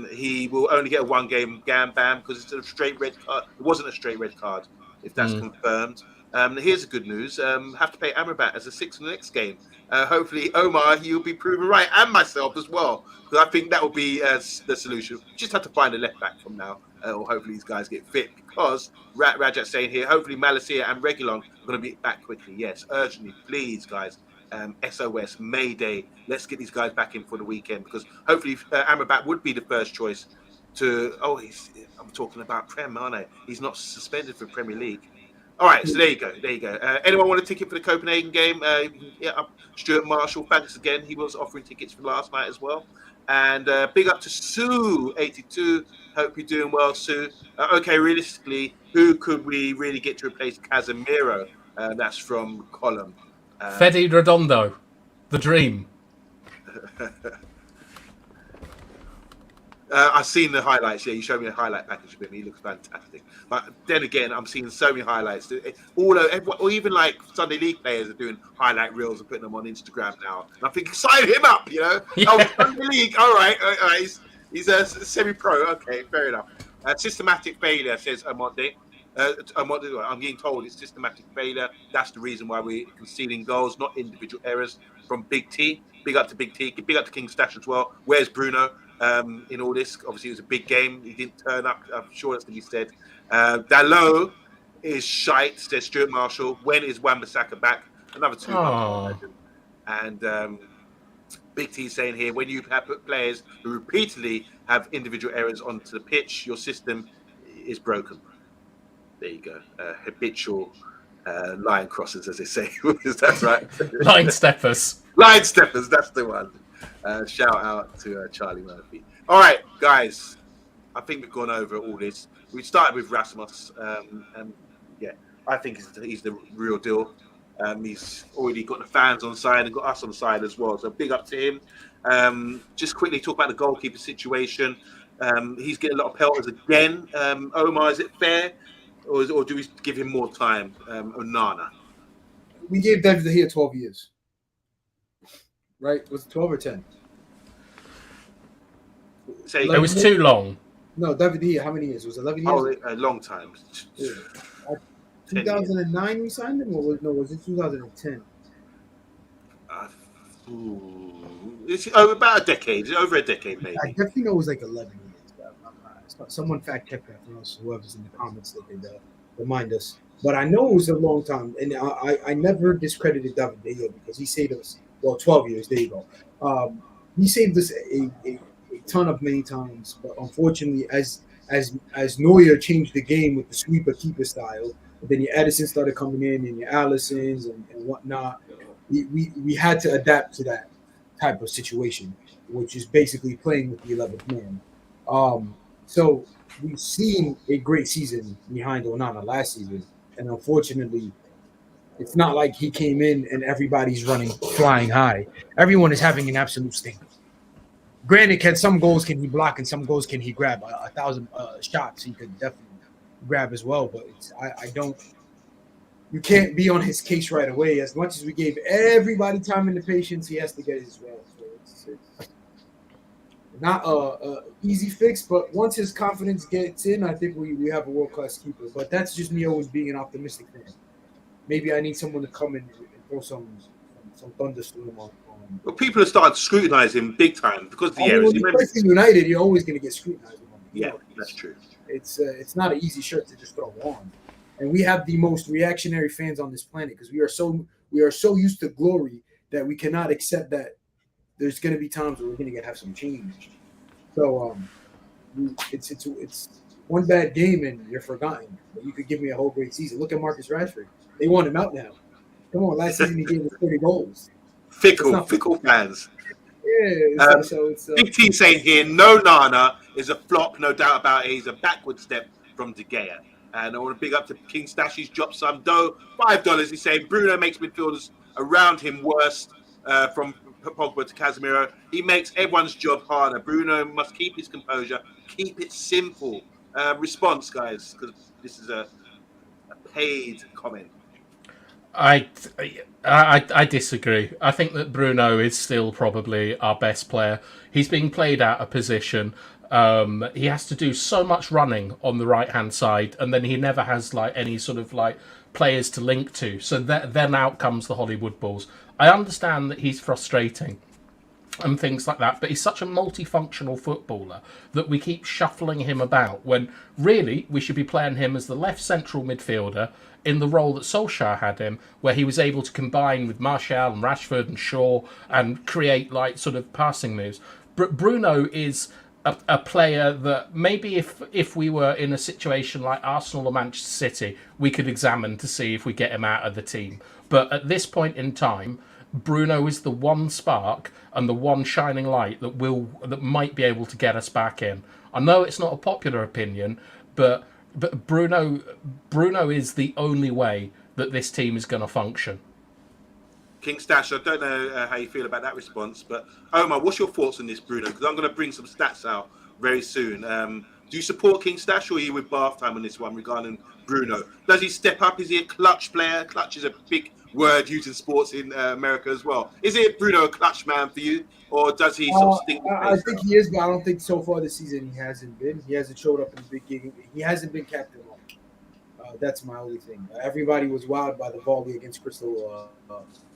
He will only get a one-game ban because it's a straight red card. It wasn't a straight red card, if that's confirmed. Here's the good news. Have to pay Amrabat as a 6 in the next game. Hopefully, Omar, he'll be proven right, and myself as well, because I think that will be the solution. Just have to find a left back from now, or hopefully these guys get fit, because Rajat's saying here, hopefully Malacia and Reguilon are going to be back quickly. Yes, urgently, please, guys. SOS, Mayday. Let's get these guys back in for the weekend, because hopefully Amrabat would be the first choice to... I'm talking about Prem, aren't I? He's not suspended for Premier League. All right, so there you go. Anyone want a ticket for the Copenhagen game? Stuart Marshall, thanks again. He was offering tickets for last night as well. And big up to Sue82. Hope you're doing well, Sue. Okay, realistically, who could we really get to replace Casemiro? That's from Column. Fede Redondo, the dream. I've seen the highlights. Yeah, you showed me a highlight package of him. He looks fantastic. But then again, I'm seeing so many highlights. Or even like Sunday League players are doing highlight reels and putting them on Instagram now. And I'm thinking, sign him up, you know? Yeah. Oh, Sunday League. All right. He's a semi-pro. Okay, fair enough. Systematic failure, says Amonde. I'm getting told it's systematic failure. That's the reason why we're conceding goals, not individual errors from Big T. Big up to Big T. Big up to King Stash as well. Where's Bruno? In all this, obviously it was a big game. He didn't turn up. I'm sure that's going to be said. Dalot is shite, says Stuart Marshall. When is Wan-Bissaka back? Another 200. And Big T saying here, when you have put players who repeatedly have individual errors onto the pitch, your system is broken. There you go. Habitual line crossers, as they say. Is that right? Line steppers. Line steppers, that's the one. Shout out to Charlie Murphy. All right, guys. I think we've gone over all this. We started with Rasmus. And yeah, I think he's the real deal. He's already got the fans on side and got us on side as well. So big up to him. Just quickly talk about the goalkeeper situation. He's getting a lot of pelters again. Omar, is it fair? Or do we give him more time? Onana. We gave David De Gea 12 years. Right? Was it 12 or 10? It was too long. No, David De Gea, how many years? Was it 11 years? Oh, a long time. Yeah. 2009 we signed him? Or was it 2010? It's over about a decade. Over a decade, maybe. I definitely know it was like 11 years. Someone fact check that for us, whoever's in the comments that could remind us. But I know it was a long time, and I never discredited David De Gea because he saved us. Well, 12 years. There you go. He saved us a ton of many times, but unfortunately, as Neuer changed the game with the sweeper keeper style, then your Edison started coming in, and your Allisons and whatnot. We had to adapt to that. type of situation, which is basically playing with the 11th man. So we've seen a great season behind Onana last season, and unfortunately, it's not like he came in and everybody's running flying high. Everyone is having an absolute stinker. Granted, some goals can he block and some goals can he grab? A thousand shots he could definitely grab as well, but I don't. You can't be on his case right away. As much as we gave everybody time and the patience, he has to get it as well. So it's not a easy fix, but once his confidence gets in, I think we have a world class keeper. But that's just me always being an optimistic fan. Maybe I need someone to come in and throw some thunderstorm on. Well, people have started to scrutinise him big time because of the errors. When you play for United, you're always going to get scrutinized. Yeah, that's true. It's not an easy shirt to just throw on, and we have the most reactionary fans on this planet because we are so used to glory that we cannot accept that there's going to be times where we're going to have some change. So it's one bad game and you're forgotten. But you could give me a whole great season. Look at Marcus Rashford. They want him out now. Come on, last season he gave us 30 goals. Fickle fans. Yeah, it's Big T saying here, no Nana is a flop, no doubt about it. He's a backward step from De Gea. And I want to big up to King Stash. He's dropped some dough, $5. He's saying Bruno makes midfielders around him worse, from Pogba to Casemiro. He makes everyone's job harder. Bruno must keep his composure, keep it simple. Response, guys, because this is a paid comment. I disagree. I think that Bruno is still probably our best player. He's being played out of position. He has to do so much running on the right hand side, and then he never has like any sort of like players to link to. So then out comes the Hollywood balls. I understand that he's frustrating and things like that, but he's such a multifunctional footballer that we keep shuffling him about when really we should be playing him as the left central midfielder in the role that Solskjaer had him, where he was able to combine with Martial and Rashford and Shaw and create like sort of passing moves. Bruno is a player that maybe if we were in a situation like Arsenal or Manchester City, we could examine to see if we get him out of the team. But at this point in time, Bruno is the one spark and the one shining light that might be able to get us back in. I know it's not a popular opinion, but Bruno is the only way that this team is going to function. King Stash, I don't know how you feel about that response, but Omar, what's your thoughts on this, Bruno? Because I'm going to bring some stats out very soon. Do you support King Stash, or are you with Bath Time on this one regarding Bruno? Does he step up? Is he a clutch player? Clutch is a big word used in sports in America as well. Is it Bruno a clutch man for you, or does he sort of stink? I think he is, but I don't think so far this season he hasn't been. He hasn't showed up in the big game. He hasn't been captain long. That's my only thing. Everybody was wowed by the volley against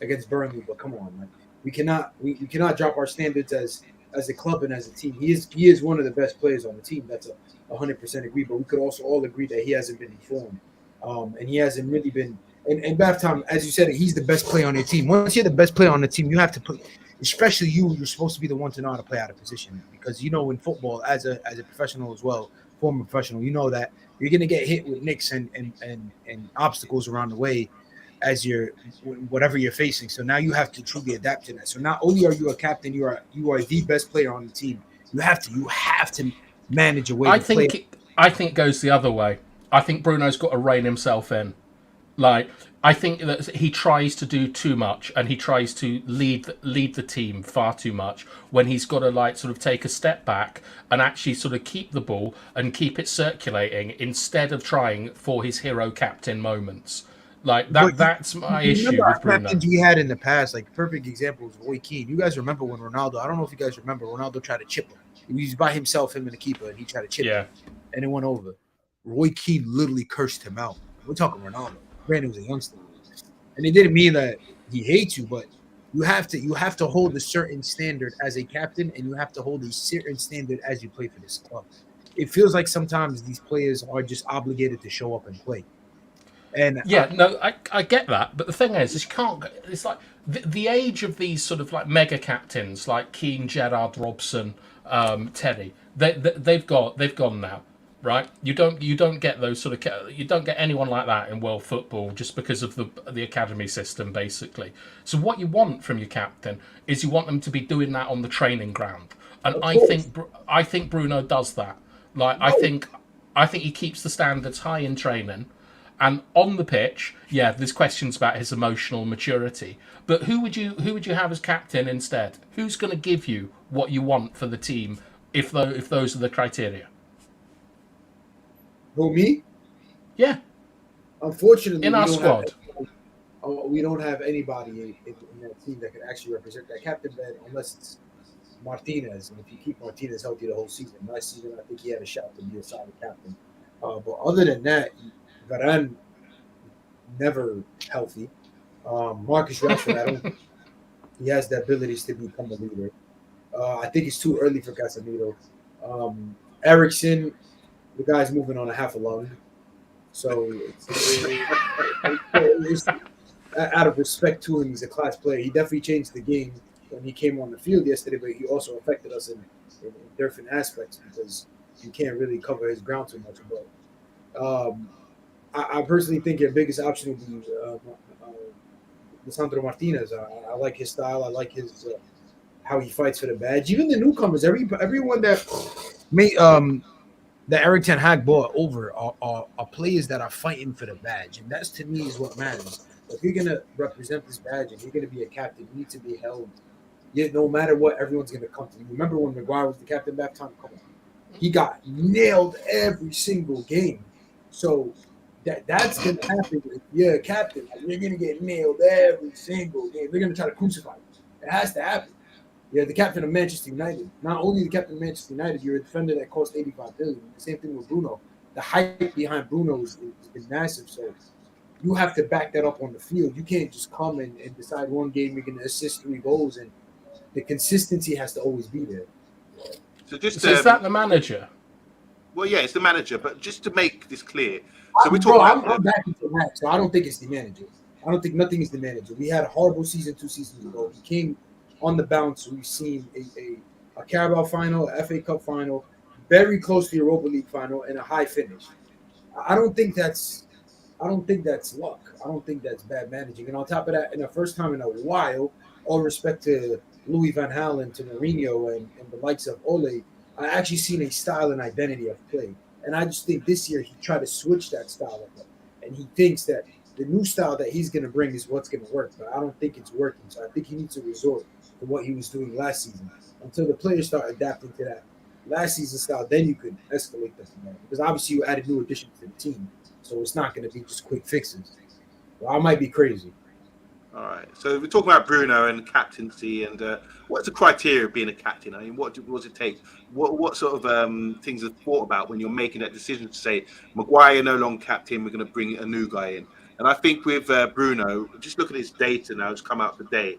against Burnley, but come on, man. We cannot drop our standards as a club and as a team. He is one of the best players on the team. That's 100% agree. But we could also all agree that he hasn't been informed, and he hasn't really been. And Bath Time, as you said, he's the best player on your team. Once you're the best player on the team, you have to put, especially you're supposed to be the one to know how to play out of position, because you know in football as a professional as well, former professional, you know that you're gonna get hit with nicks and obstacles around the way as whatever you're facing. So now you have to truly adapt to that. So not only are you a captain, you are the best player on the team. You have to manage a way. I think it goes the other way. I think Bruno's got to rein himself in. Like, I think that he tries to do too much, and he tries to lead the team far too much when he's got to like sort of take a step back and actually sort of keep the ball and keep it circulating instead of trying for his hero captain moments. Like that. That's my issue with Bruno. Captains we had in the past, like perfect example is Roy Keane. You guys remember when Ronaldo? I don't know if you guys remember. Ronaldo tried to chip him. He was by himself, him and the keeper, and he tried to chip him, and it went over. Roy Keane literally cursed him out. We're talking Ronaldo. Granted, he was a youngster, and it didn't mean that he hates you, but you have to hold a certain standard as a captain, and you have to hold a certain standard as you play for this club. It feels like sometimes these players are just obligated to show up and play. And I get that, but the thing is you can't. It's like the age of these sort of like mega captains, like Keane, Gerrard, Robson, Terry. They've gone now. right? You don't get those sort of you don't get anyone like that in world football just because of the academy system, basically. So what you want from your captain is you want them to be doing that on the training ground, and Of I course. think Bruno does that. Like No. I think he keeps the standards high in training. And on the pitch, yeah, there's questions about his emotional maturity. But who would you have as captain instead? Who's going to give you what you want for the team if those are the criteria? Who, me? Yeah, Unfortunately, in our squad. we don't have anybody in that team that can actually represent that captain bed unless it's Martinez. And if you keep Martinez healthy the whole season, last season I think he had a shot to be a solid captain. But other than that, Varane never healthy. Marcus Rashford, I don't think he has the abilities to become a leader. I think it's too early for Casemiro. Ericsson, the guy's moving on a half a lung. So it's out of respect to him, he's a class player. He definitely changed the game when he came on the field yesterday, but he also affected us in different aspects because you can't really cover his ground too much. But I personally think your biggest option would be Lisandro Martinez. I like his style. I like his how he fights for the badge. Even the newcomers, everyone that made that Eric Ten Hag brought over are players that are fighting for the badge, and that's to me is what matters. If you're gonna represent this badge and you're gonna be a captain, you need to be held. Yeah, no matter what, everyone's gonna come to you. Remember when Maguire was the captain back time? Come on, he got nailed every single game. So that's gonna happen. If you're a captain, like, you're gonna get nailed every single game. They're gonna try to crucify you. It has to happen. You're the captain of Manchester United. Not only the captain of Manchester United, you're a defender that cost 85 billion. The same thing with Bruno. The hype behind Bruno has been massive. So you have to back that up on the field. You can't just come and decide one game you're going to assist 3 goals, and the consistency has to always be there. So just So is that the manager? well, yeah, it's the manager. But just to make this clear, so we're talking Bro, about I'm backing to that. So I don't think it's the manager. I don't think nothing is the manager. We had a horrible season 2 seasons ago. He came on the bounce. We've seen a Carabao final, a FA Cup final, very close to Europa League final, and a high finish. I don't think that's luck. I don't think that's bad managing. And on top of that, in the first time in a while, all respect to Louis Van Gaal, to Mourinho, and the likes of Ole, I actually seen a style and identity of play. And I just think this year he tried to switch that style up. And he thinks that the new style that he's going to bring is what's going to work. But I don't think it's working. So I think he needs to resort to what he was doing last season until the players start adapting to that last season style. Then you could escalate that from there. Because obviously you added new additions to the team. So it's not going to be just quick fixes. Well, I might be crazy. all right. So we're talking about Bruno and captaincy, and what's the criteria of being a captain? I mean, what does it take? What sort of things are thought about when you're making that decision to say Maguire no longer captain? We're going to bring a new guy in. And I think with Bruno, just look at his data now. It's come out today.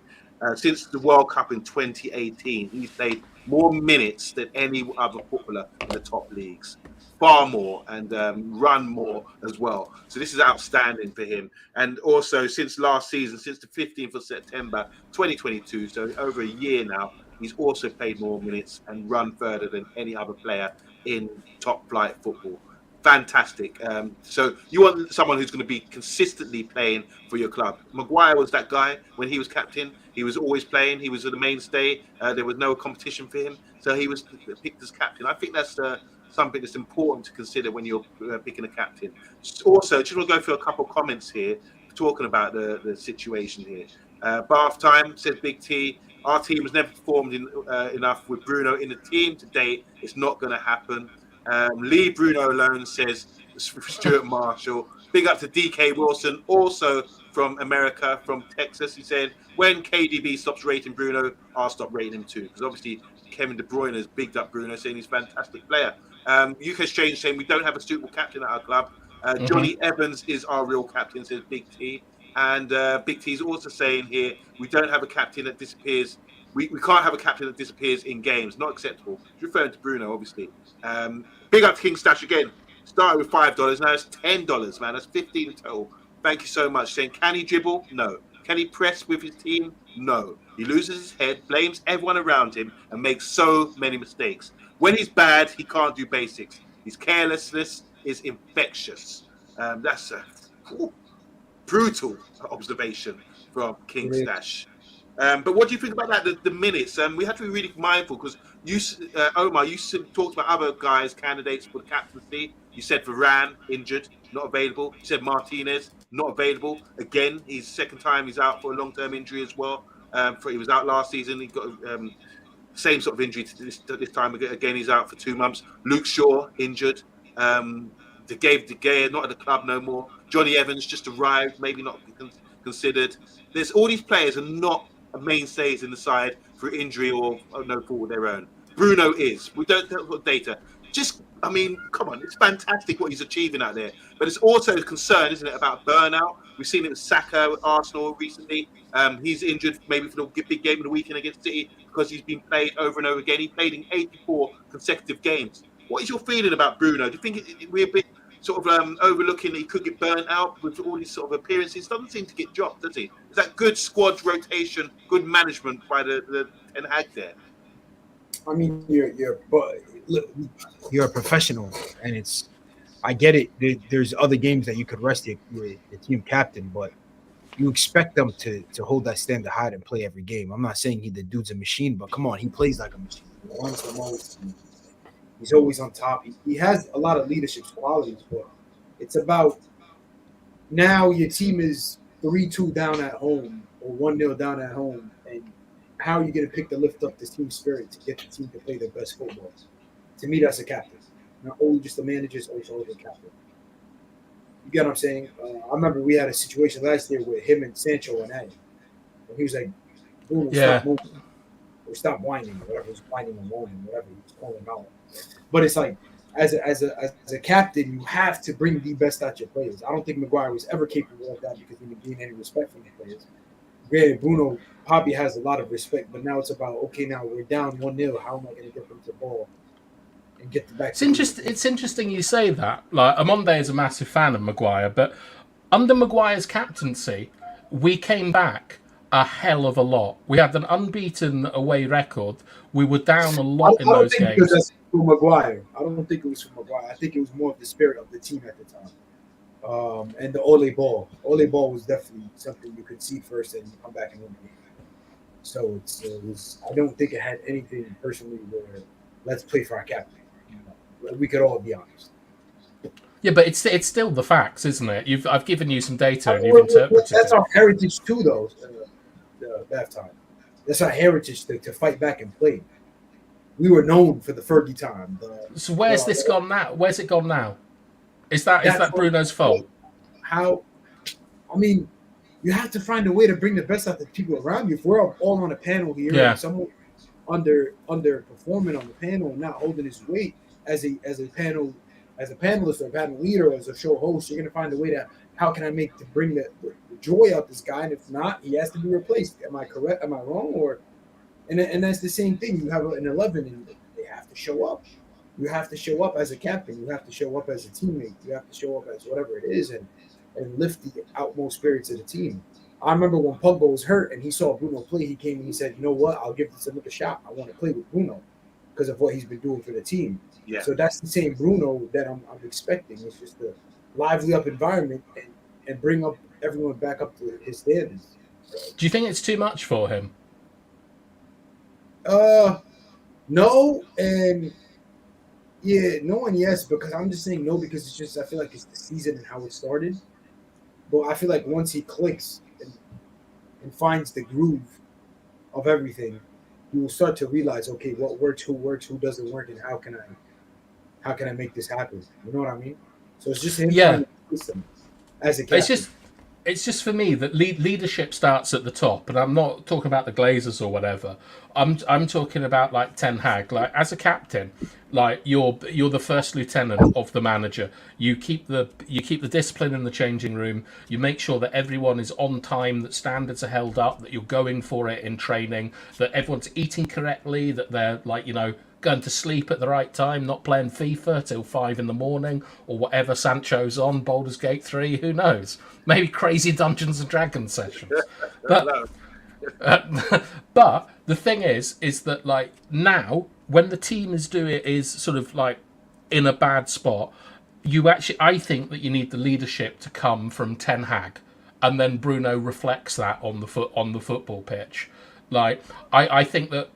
Since the World Cup in 2018, he's played more minutes than any other footballer in the top leagues. Far more, and run more as well. So this is outstanding for him. And also since last season, since the 15th of September 2022, so over a year now, he's also played more minutes and run further than any other player in top flight football. Fantastic. So you want someone who's going to be consistently playing for your club. Maguire was that guy when he was captain. He was always playing. He was the mainstay. There was no competition for him, so he was picked as captain. I think that's something that's important to consider when you're picking a captain. Also, just want to go through a couple of comments here, talking about the situation here. Bath time, says Big T. Our team has never performed enough with Bruno in the team to date. It's not going to happen. Leave Bruno alone, says Stuart Marshall. Big up to DK Wilson, also from America, from Texas. He said, when KDB stops rating Bruno, I'll stop rating him too. Because obviously Kevin De Bruyne has bigged up Bruno, saying he's a fantastic player. UK Strange saying we don't have a suitable captain at our club. Johnny Evans is our real captain, says Big T. And Big T's also saying here, we don't have a captain that disappears. We can't have a captain that disappears in games. Not acceptable. He's referring to Bruno, obviously. Big up to King Stash again. Started with $5. Now it's $10, man. That's 15 in total. Thank you so much. Saying, can he dribble? No. Can he press with his team? No. He loses his head, blames everyone around him, and makes so many mistakes. When he's bad, he can't do basics. His carelessness is infectious. That's a brutal observation from King Stash. But what do you think about that? The minutes. We have to be really mindful because Omar, you talked about other guys, candidates for the captaincy. You said Varane injured, not available. You said Martinez not available. Again, he's second time he's out for a long-term injury as well. He was out last season. He got same sort of injury to this time. Again, he's out for 2 months. Luke Shaw injured. De Gea not at the club no more. Johnny Evans just arrived, maybe not considered. There's all these players are not mainstays in the side for injury or no fault of their own. Bruno is. We don't have data. I mean, come on, it's fantastic what he's achieving out there. But it's also a concern, isn't it, about burnout? We've seen it with Saka at Arsenal recently. He's injured maybe for the big game of the weekend against City because he's been played over and over again. He played in 84 consecutive games. What is your feeling about Bruno? Do you think we're a bit sort of overlooking that he could get burnt out with all these sort of appearances? Doesn't seem to get dropped, does he? Is that good squad rotation, good management by the Ten Hag there? I mean, you're a professional, and I get it. There's other games that you could rest the team captain, but you expect them to hold that standard high and play every game. I'm not saying the dude's a machine, but come on, he plays like a machine. He wants the most. He's always on top. He has a lot of leadership qualities, but it's about now your team is 3-2 down at home or 1-0 down at home, and how are you going to pick to lift up this team spirit to get the team to play their best football? To me, that's a captain. Not only just the managers, also the captain. You get what I'm saying? I remember we had a situation last year with him and Sancho and Eddie. And he was like, "Boom, stop moving. Or stop whining," or whatever. He was whining and moaning, whatever he was calling out. But it's like, as a captain, you have to bring the best out your players. I don't think Maguire was ever capable of that because he didn't gain any respect from the players. Granted, Bruno probably has a lot of respect, but now it's about, okay, now we're down 1-0. How am I going to get them to the ball and get the back? It's interesting you say that. Like, Amonde is a massive fan of Maguire, but under Maguire's captaincy, we came back a hell of a lot. We had an unbeaten away record. We were down a lot in those games. Because that's for Maguire. I don't think it was for Maguire. I think it was more of the spirit of the team at the time. And the Ole ball. Ole ball was definitely something you could see first and come back and win the game. So it was. I don't think it had anything personally where let's play for our captain. We could all be honest. Yeah, but it's still the facts, isn't it? I've given you some data and you've interpreted That's it. our heritage too, though. That time. That's our heritage to fight back and play. We were known for the Fergie time. So where's this gone now? Where's it gone now? Is that Bruno's fault? How? I mean, you have to find a way to bring the best out of the people around you. If we're all on a panel here, and someone underperforming on the panel and not holding his weight as a panelist or a panel leader or as a show host, you're gonna find a way to how can I bring the joy out this guy, and if not, he has to be replaced. Am I correct? Am I wrong? And that's the same thing. You have an 11, and they have to show up. You have to show up as a captain. You have to show up as a teammate. You have to show up as whatever it is, and lift the utmost spirits of the team. I remember when Pogba was hurt and he saw Bruno play, he came and he said, "You know what? I'll give this another shot. I want to play with Bruno because of what he's been doing for the team." Yeah. So that's the same Bruno that I'm expecting. It's just a lively up environment and bring up everyone back up to his standards. Do you think it's too much for him? No, and yeah, no and yes, because I'm just saying no because it's just I feel like it's the season and how it started. But I feel like once he clicks and finds the groove of everything, you will start to realize, okay, what works, who doesn't work, and how can I make this happen? You know what I mean? So it's just him finding the system as a captain. It's just for me that leadership starts at the top, and I'm not talking about the Glazers or whatever. I'm talking about like Ten Hag. Like as a captain, like you're the first lieutenant of the manager. You keep the discipline in the changing room. You make sure that everyone is on time, that standards are held up, that you're going for it in training, that everyone's eating correctly, that they're going to sleep at the right time, not playing FIFA till 5 a.m. or whatever Sancho's on, Baldur's Gate 3, who knows? Maybe crazy Dungeons and Dragons sessions. But the thing is that like now, when the team is sort of like in a bad spot, I think that you need the leadership to come from Ten Hag, and then Bruno reflects that on the football pitch. Like I think that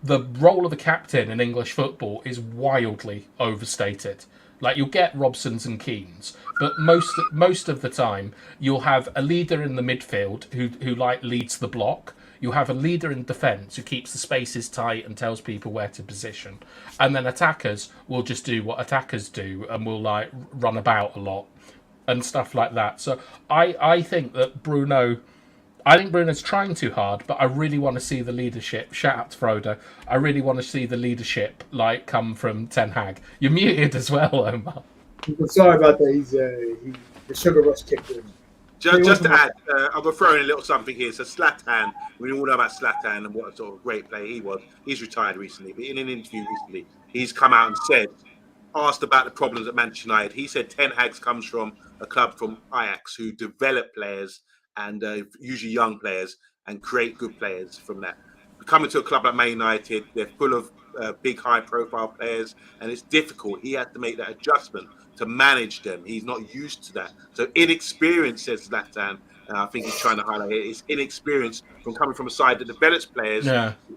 the role of the captain in English football is wildly overstated. Like you'll get Robsons and Keanes, but most of the time you'll have a leader in the midfield who like leads the block. You'll have a leader in defence who keeps the spaces tight and tells people where to position, and then attackers will just do what attackers do and will like run about a lot and stuff like that. So I think that Bruno's trying too hard, but I really want to see the leadership. Shout out to Frodo. I really want to see the leadership like come from Ten Hag. You're muted as well, Omar. I'm sorry about that. The sugar rush kicked in. Just to add, I'm going to throw in a little something here. So Zlatan, we all know about Zlatan and what a sort of great player he was. He's retired recently, but in an interview recently, he's come out and said, asked about the problems at Manchester United, he said Ten Hag comes from a club from Ajax who develop players and usually young players and create good players from that. Coming to a club like Man United, they're full of big, high-profile players, and it's difficult. He had to make that adjustment to manage them. He's not used to that. So inexperience, says Zlatan, I think he's trying to highlight it. It's inexperience from coming from a side that develops players,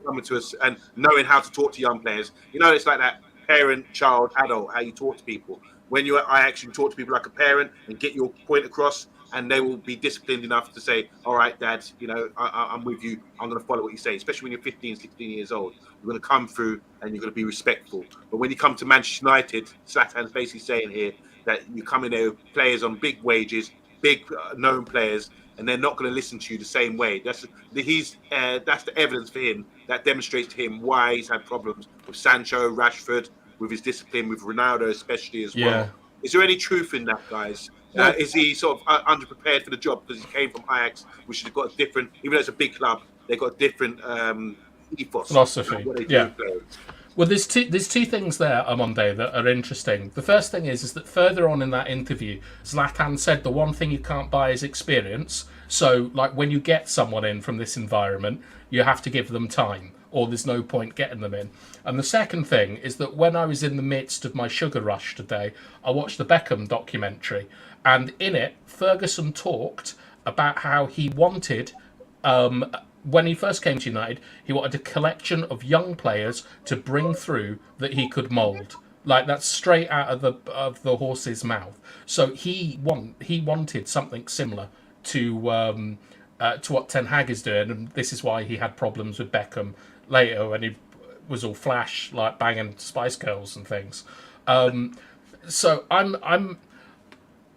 coming to us and knowing how to talk to young players. You know, it's like that parent, child, adult, how you talk to people. When you're at Ajax, you talk to people like a parent and get your point across, and they will be disciplined enough to say, all right, Dad, you know, I'm with you. I'm going to follow what you say, especially when you're 15, 16 years old. You're going to come through and you're going to be respectful. But when you come to Manchester United, Zlatan's basically saying here that you come in there with players on big wages, big known players, and they're not going to listen to you the same way. That's the evidence for him that demonstrates to him why he's had problems with Sancho, Rashford, with his discipline, with Ronaldo especially as well. Is there any truth in that, guys? Is he sort of underprepared for the job because he came from Ajax, which has got a different, even though it's a big club, they've got a different ethos, philosophy? Well, there's two things there, Amonde, that are interesting. The first thing is that further on in that interview, Zlatan said the one thing you can't buy is experience. So, like, when you get someone in from this environment, you have to give them time, or there's no point getting them in. And the second thing is that when I was in the midst of my sugar rush today, I watched the Beckham documentary, and in it, Ferguson talked about how he wanted, when he first came to United, he wanted a collection of young players to bring through that he could mould. Like, that's straight out of the horse's mouth. So he wanted something similar to what Ten Hag is doing, and this is why he had problems with Beckham later when he was all flash, like banging Spice Girls and things. So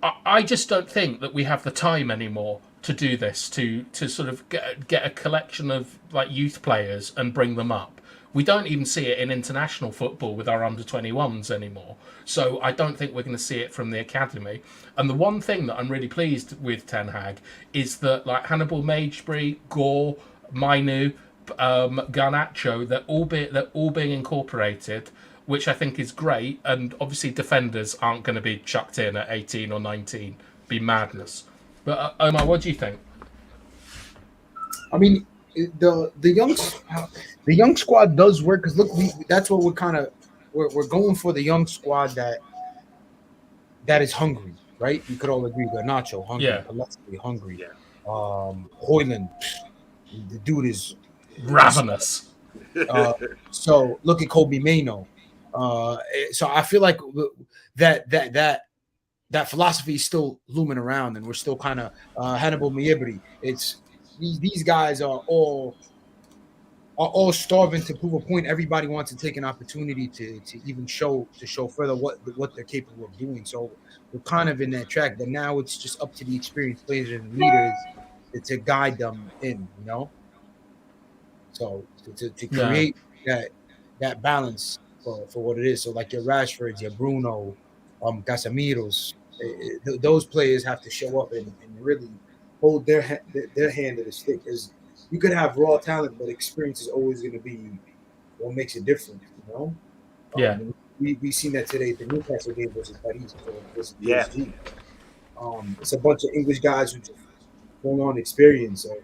I just don't think that we have the time anymore to do this, to sort of get a collection of like youth players and bring them up. We don't even see it in international football with our under-21s anymore. So I don't think we're going to see it from the academy. And the one thing that I'm really pleased with Ten Hag is that like Hannibal Magebury, Gore, Mainu, Garnacho, they're all being incorporated, which I think is great. And obviously defenders aren't going to be chucked in at 18 or 19. Be madness. But Omar, what do you think? I mean, the young squad does work because look, that's what we're going for, the young squad that is hungry, right? You could all agree. Garnacho hungry, Palesky hungry, Hojlund, the dude is ravenous. So look at Kobe Mano. So I feel like that philosophy is still looming around, and we're still kind of Hannibal Magebury. It's these guys are all starving to prove a point. Everybody wants to take an opportunity to even show further what they're capable of doing. So we're kind of in that track, but now it's just up to the experienced players and leaders to guide them in, you know. So to create that balance for what it is. So like your Rashfords, your Bruno, Casemiros, those players have to show up and really hold their hand to the stick. Because you could have raw talent, but experience is always going to be what makes it different, you know? We seen that today at the Newcastle game versus Paris. PSG. It's a bunch of English guys who just going on experience. So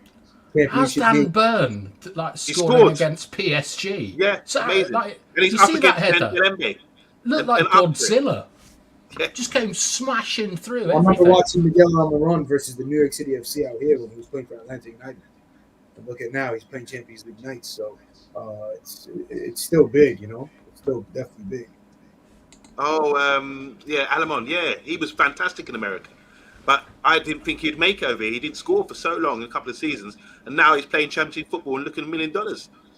how's Dan Burn scoring against PSG? Yeah, so, amazing. Like, and he's you up see against that header? Dembele. Looked like up to it. Godzilla. Yeah. Just came smashing through I remember everything. watching Miguel on the run versus the New York City FC out here when he was playing for Atlanta United. And look at now, he's playing Champions League nights. So it's still big, you know. It's still definitely big. Oh, yeah, Alamon. Yeah, he was fantastic in America. But I didn't think he'd make it over here. He didn't score for so long in a couple of seasons. And now he's playing championship football and looking $1 million,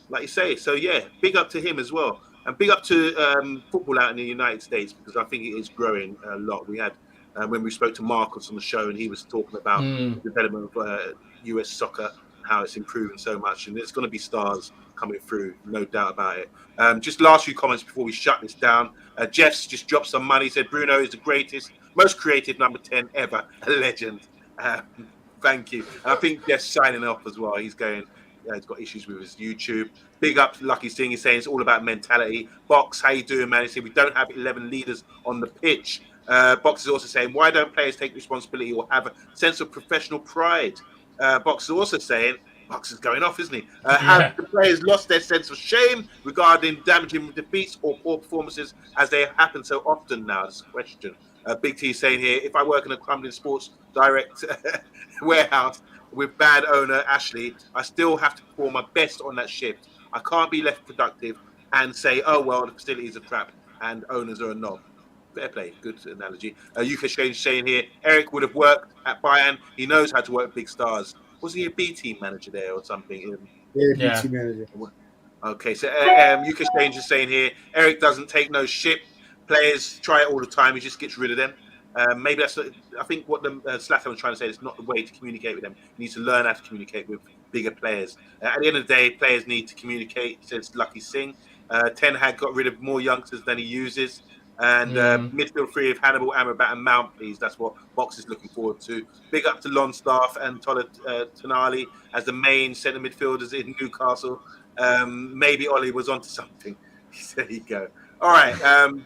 like you say. So, yeah, big up to him as well. And big up to football out in the United States, because I think it is growing a lot. We had, when we spoke to Marcus on the show, and he was talking about the development of US soccer, how it's improving so much. And there's going to be stars coming through, no doubt about it. Just last few comments before we shut this down. Jeff's just dropped some money. He said Bruno is the greatest, most creative number 10 ever, a legend. Thank you. And I think Jeff's signing off as well. He's going, he's got issues with his YouTube. Big up to Lucky Singh. He's saying it's all about mentality. Box, how you doing, man? He said we don't have 11 leaders on the pitch. Box is also saying, why don't players take responsibility or have a sense of professional pride? Box is also saying, Box is going off, isn't he? Have the players lost their sense of shame regarding damaging defeats or poor performances as they happen so often now? That's a question. Big T saying here, if I work in a crumbling sports direct warehouse with bad owner Ashley, I still have to perform my best on that shift. I can't be left productive and say, oh, well, the facility is a trap and owners are a knob. Fair play, good analogy. UK Shane saying here, Eric would have worked at Bayern. He knows how to work big stars. Was he a B team manager there or something? Yeah, BT manager. Okay, so UK Strange is saying here, Eric doesn't take no shit. Players try it all the time. He just gets rid of them. Maybe that's, I think what the Zlatan was trying to say is not the way to communicate with them. You need to learn how to communicate with bigger players. At the end of the day, players need to communicate, says Lucky Singh. Ten Hag got rid of more youngsters than he uses. And midfield three of Hannibal, Amrabat, and Mount, please. That's what Box is looking forward to. Big up to Longstaff and Tola Tonali as the main centre midfielders in Newcastle. Maybe Ollie was onto something. There you go. All right.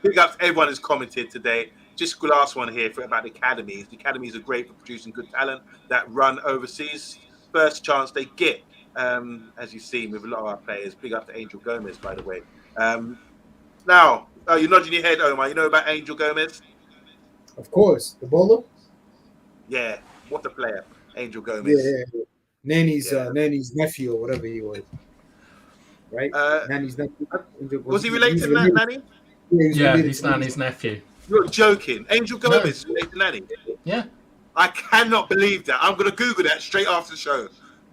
Big up to everyone who's commented today. Just last one here about the academies. The academies are great for producing good talent that run overseas. First chance they get, as you've seen with a lot of our players. Big up to Angel Gomez, by the way. Now, you're nodding your head, Omar. You know about Angel Gomez? Of course. The bowler? Yeah. What a player. Angel Gomez. Yeah. Nanny's nephew or whatever he was. Right? Nanny's nephew. Was he related to Nanny? Yeah, he's Nanny's nephew. You're joking. Angel Gomez is related to Nanny? Yeah. I cannot believe that. I'm going to Google that straight after the show.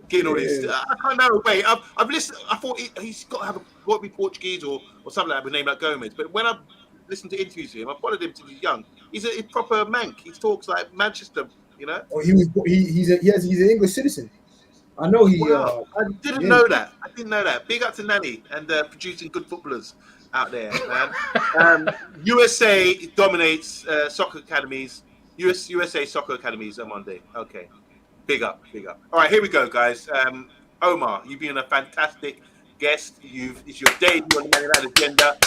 Getting all these. I can't know. Wait, I've listened. I thought he's got to be Portuguese or something like that with a name like Gomez. But when I've listened to interviews with him, I followed him since he's young. He's a proper mank. He talks like Manchester, you know. Oh, he's an English citizen. I know he. Wow. I didn't know that. I didn't know that. Big up to Nanny and producing good footballers out there, man. USA dominates soccer academies. USA soccer academies on Monday. Okay. Big up. All right, here we go, guys. Omar, you've been a fantastic guest. It's your debut on the Man United agenda.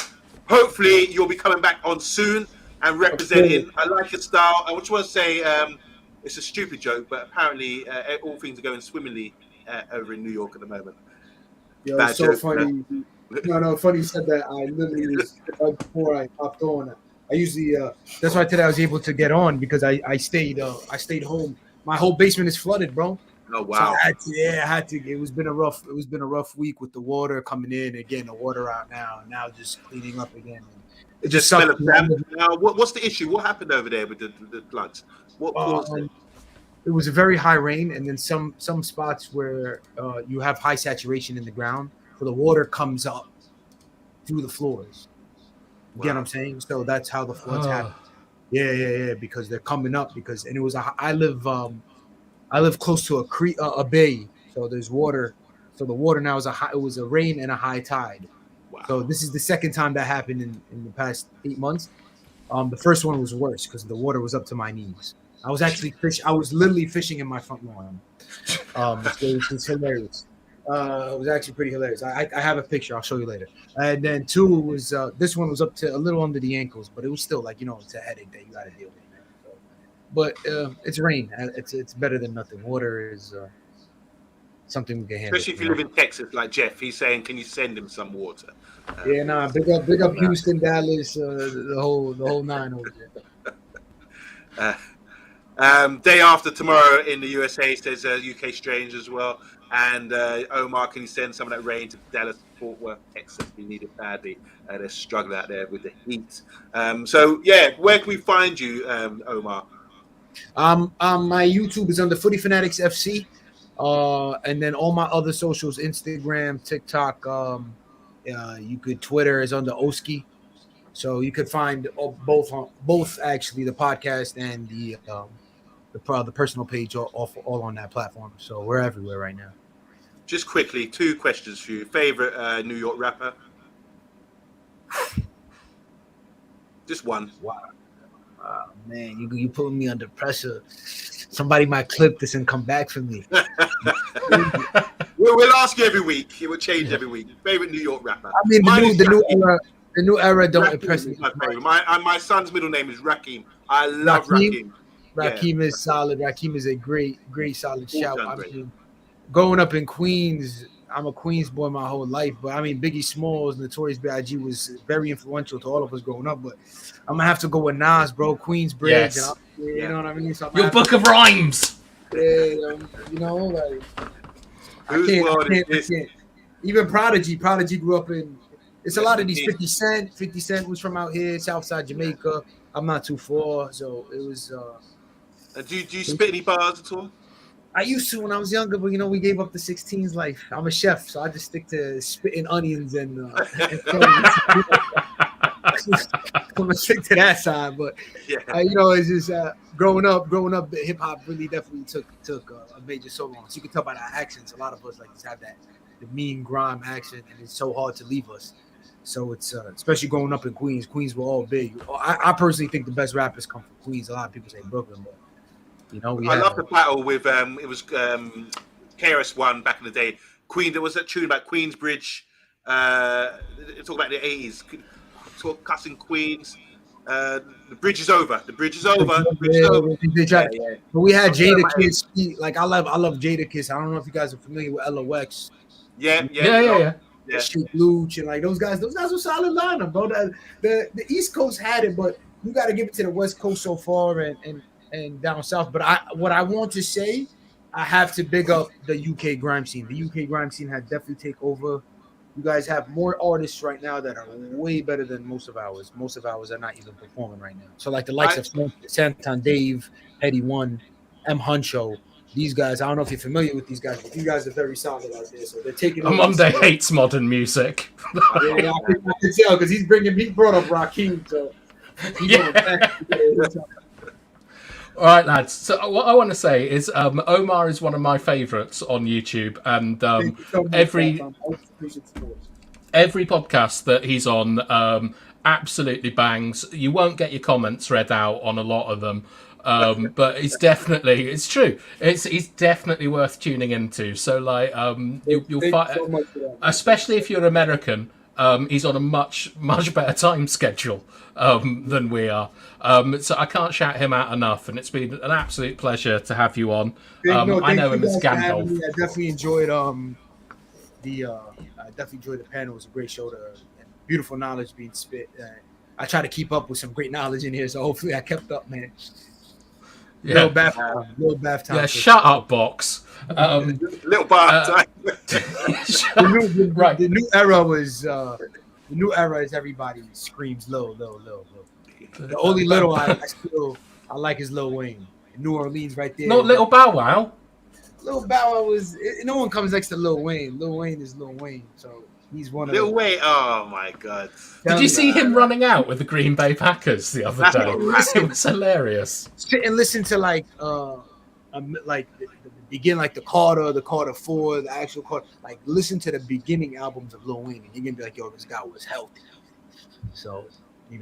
Hopefully, you'll be coming back on soon and representing. I like your style. I just want to say it's a stupid joke, but apparently all things are going swimmingly over in New York at the moment. Yo, it's so funny. No, funny you said that. I literally was before I popped on. I usually that's why today I was able to get on because I stayed home. My whole basement is flooded, bro. Oh wow! So I had to. It was been a rough week with the water coming in and getting the water out now. And now just cleaning up again. It just smell of damp. Now, what's the issue? What happened over there with the floods? What caused it? It was a very high rain, and then some spots where you have high saturation in the ground, so the water comes up through the floors. You get what I'm saying? So that's how the floods happen. Yeah. Because they're coming up. And it was I live close to a bay, so there's water. So the water now it was a rain and a high tide. Wow. So this is the second time that happened in the past 8 months. The first one was worse because the water was up to my knees. I was actually I was literally fishing in my front lawn. It was hilarious. It was actually pretty hilarious. I have a picture. I'll show you later. And then two was this one was up to a little under the ankles, but it was still it's a headache that you got to deal with. So, but it's rain. It's better than nothing. Water is something we can handle. Especially if you live in Texas, like Jeff, he's saying, can you send him some water? Yeah, nah, big up Houston, Dallas, the whole nine over there. Day after tomorrow in the USA says UK Strange as well. And Omar, can you send some of that rain to Dallas, Fort Worth, Texas? We need it badly. They're struggling out there with the heat. So yeah, where can we find you, Omar? My YouTube is under Footy Fanatics FC, and then all my other socials, Instagram, TikTok. You could Twitter is under Oski, so you could find both actually the podcast and the personal page all on that platform. So we're everywhere right now. Just quickly, 2 questions for you. Favorite New York rapper? Just one. Wow. Man, you putting me under pressure. Somebody might clip this and come back for me. We'll ask you every week. It will change every week. Favorite New York rapper? I mean, the new era don't Rakim impress me. My favorite. My son's middle name is Rakim. I love Rakim. Rakim is solid. Rakim is a great solid shout. I mean, growing up in Queens, I'm a Queens boy my whole life, but I mean Biggie Smalls, Notorious B.I.G. was very influential to all of us growing up. But I'm gonna have to go with Nas, bro. Queensbridge, yes. You know what I mean. So Your book of rhymes. Yeah, you know, like I can't. Even Prodigy grew up in. It's a lot of these 50 Cent. 50 Cent was from out here, Southside Jamaica. I'm not too far, so it was. Do you spit any bars at all? I used to when I was younger, but we gave up the 16s life. I'm a chef, so I just stick to spitting onions and I'm gonna stick to that side. But it's just growing up, hip hop really definitely took a major so long. So you can tell by the accents, a lot of us like just have the mean grime accent, and it's so hard to leave us. So it's especially growing up in Queens. Queens were all big. I personally think the best rappers come from Queens. A lot of people say Brooklyn, but I love the battle with it was KRS-One back in the day. Queen, there was that tune about Queensbridge. Talk about the 80s. Talk cussing Queens. The bridge is over. The bridge is over. But we had Jadakiss speak. Like I love Jadakiss. I don't know if you guys are familiar with LOX. Yeah. Sheik Luch and like those guys were solid lineup, bro. The East Coast had it, but you got to give it to the West Coast so far and down south. But what I want to say, I have to big up the UK grime scene. The UK grime scene had definitely take over. You guys have more artists right now that are way better than most of ours. Most of ours are not even performing right now. So like the likes of Santon Dave, Eddie One, M Huncho. These guys, I don't know if you're familiar with these guys, but you guys are very solid out there. So they're taking. Monday hates modern music. I can tell because he brought up Rakim. So All right, lads. So what I want to say is Omar is one of my favourites on YouTube, and every podcast that he's on absolutely bangs. You won't get your comments read out on a lot of them. But it's true. It's definitely worth tuning into. So like, you'll find, especially if you're American, he's on a much better time schedule than we are. So I can't shout him out enough, and it's been an absolute pleasure to have you on. I know him as Gandalf. I definitely enjoyed the panel. It was a great show. Beautiful knowledge being spit. I try to keep up with some great knowledge in here, so hopefully I kept up, man. Yeah. Little bath time. Yeah, shut up, Box. Little bath time. The new era is everybody screams low. The only little I like is Lil Wayne. New Orleans right there. Not Little Bow Wow. Lil Bow Wow no one comes next to Lil Wayne. Lil Wayne is Lil Wayne, so he's one of Lil Wayne. Oh my God! Did you see him running out with the Green Bay Packers the other day? It was hilarious. Sit and listen to the begin, like the Carter 4, the actual Carter. Like listen to the beginning albums of Lil Wayne, and you're gonna be like, yo, this guy was healthy. So.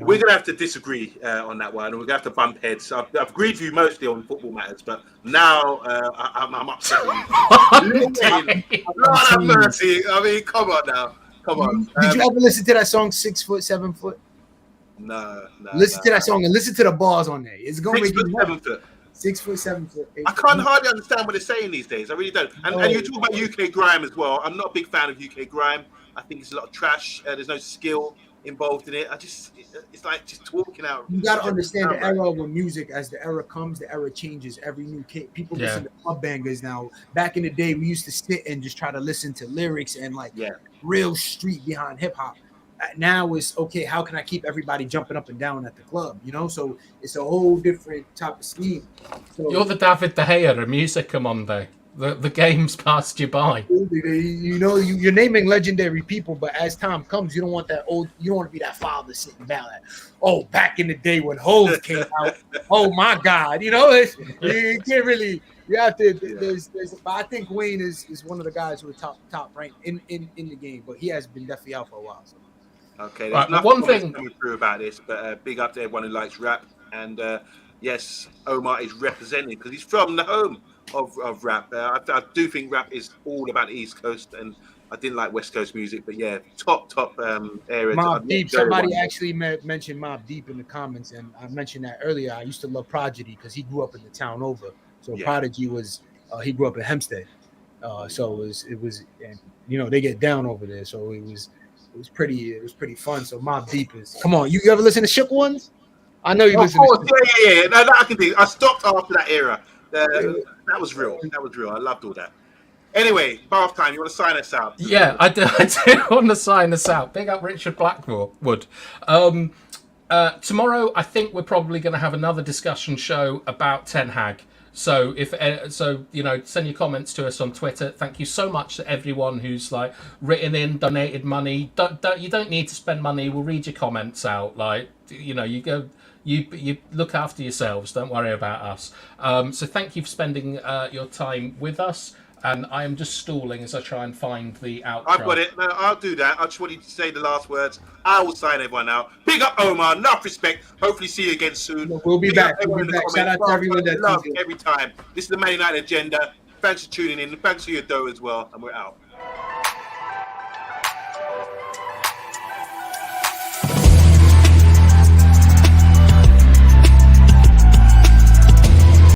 We're gonna have to disagree on that one, and we're gonna have to bump heads. I've agreed with you mostly on football matters, but now I'm upset with you. Lord have mercy. I mean, come on now. Come on. Did you ever listen to that song 6 foot, 7 foot? No. Listen to that song and listen to the bars on there. It's gonna make you 7 foot. 6', 7', 8". I can't hardly understand what they're saying these days. I really don't. And you talk about UK grime as well. I'm not a big fan of UK grime. I think it's a lot of trash. There's no skill involved in it. It's like just talking out. You got to understand the era with music. As the era comes, the era changes. Every new kid, people listen to club bangers now. Back in the day, we used to sit and just try to listen to lyrics and like real street behind hip hop. Now it's okay. How can I keep everybody jumping up and down at the club? You know, so it's a whole different type of scheme. So, you're the David De Gea of music, Monday. The game's passed you by. You know, you're naming legendary people, but as time comes, you don't want that old. You don't want to be that father sitting down. Like, oh, back in the day when Hov came out. Oh my God, you know, you can't really. You have to. There's. But I think Wayne is one of the guys who are top ranked in the game, but he has been definitely out for a while. So. Okay, there's one thing coming through about this, but big up to everyone who likes rap, and yes, Omar is representing because he's from the home of rap. I do think rap is all about the East Coast, and I didn't like West Coast music, but yeah, top area. Mobb Deep. Somebody actually mentioned Mobb Deep in the comments, and I mentioned that earlier. I used to love Prodigy because he grew up in the town over. So Prodigy was he grew up in Hempstead, so it was, and you know they get down over there, so it was pretty fun. So Mobb Deep is. Come on, you ever listen to Shook Ones? I know you listen. Of course, yeah. No, that I can do. I stopped after that era. That was real. I loved all that. Anyway, bath time. You want to sign us out? Yeah, I do want to sign us out. Big up Richard Blackwood. Tomorrow, I think we're probably going to have another discussion show about Ten Hag. So send your comments to us on Twitter. Thank you so much to everyone who's like written in, donated money. You don't need to spend money. We'll read your comments out. Like you go. You look after yourselves. Don't worry about us. So thank you for spending your time with us. And I am just stalling as I try and find the outro. I've got it. No, I'll do that. I just want you to say the last words. I will sign everyone out. Big up Omar. Enough respect. Hopefully see you again soon. We'll be back. Shout out to everyone that love every time. This is the Man United Agenda. Thanks for tuning in. Thanks for your dough as well. And we're out.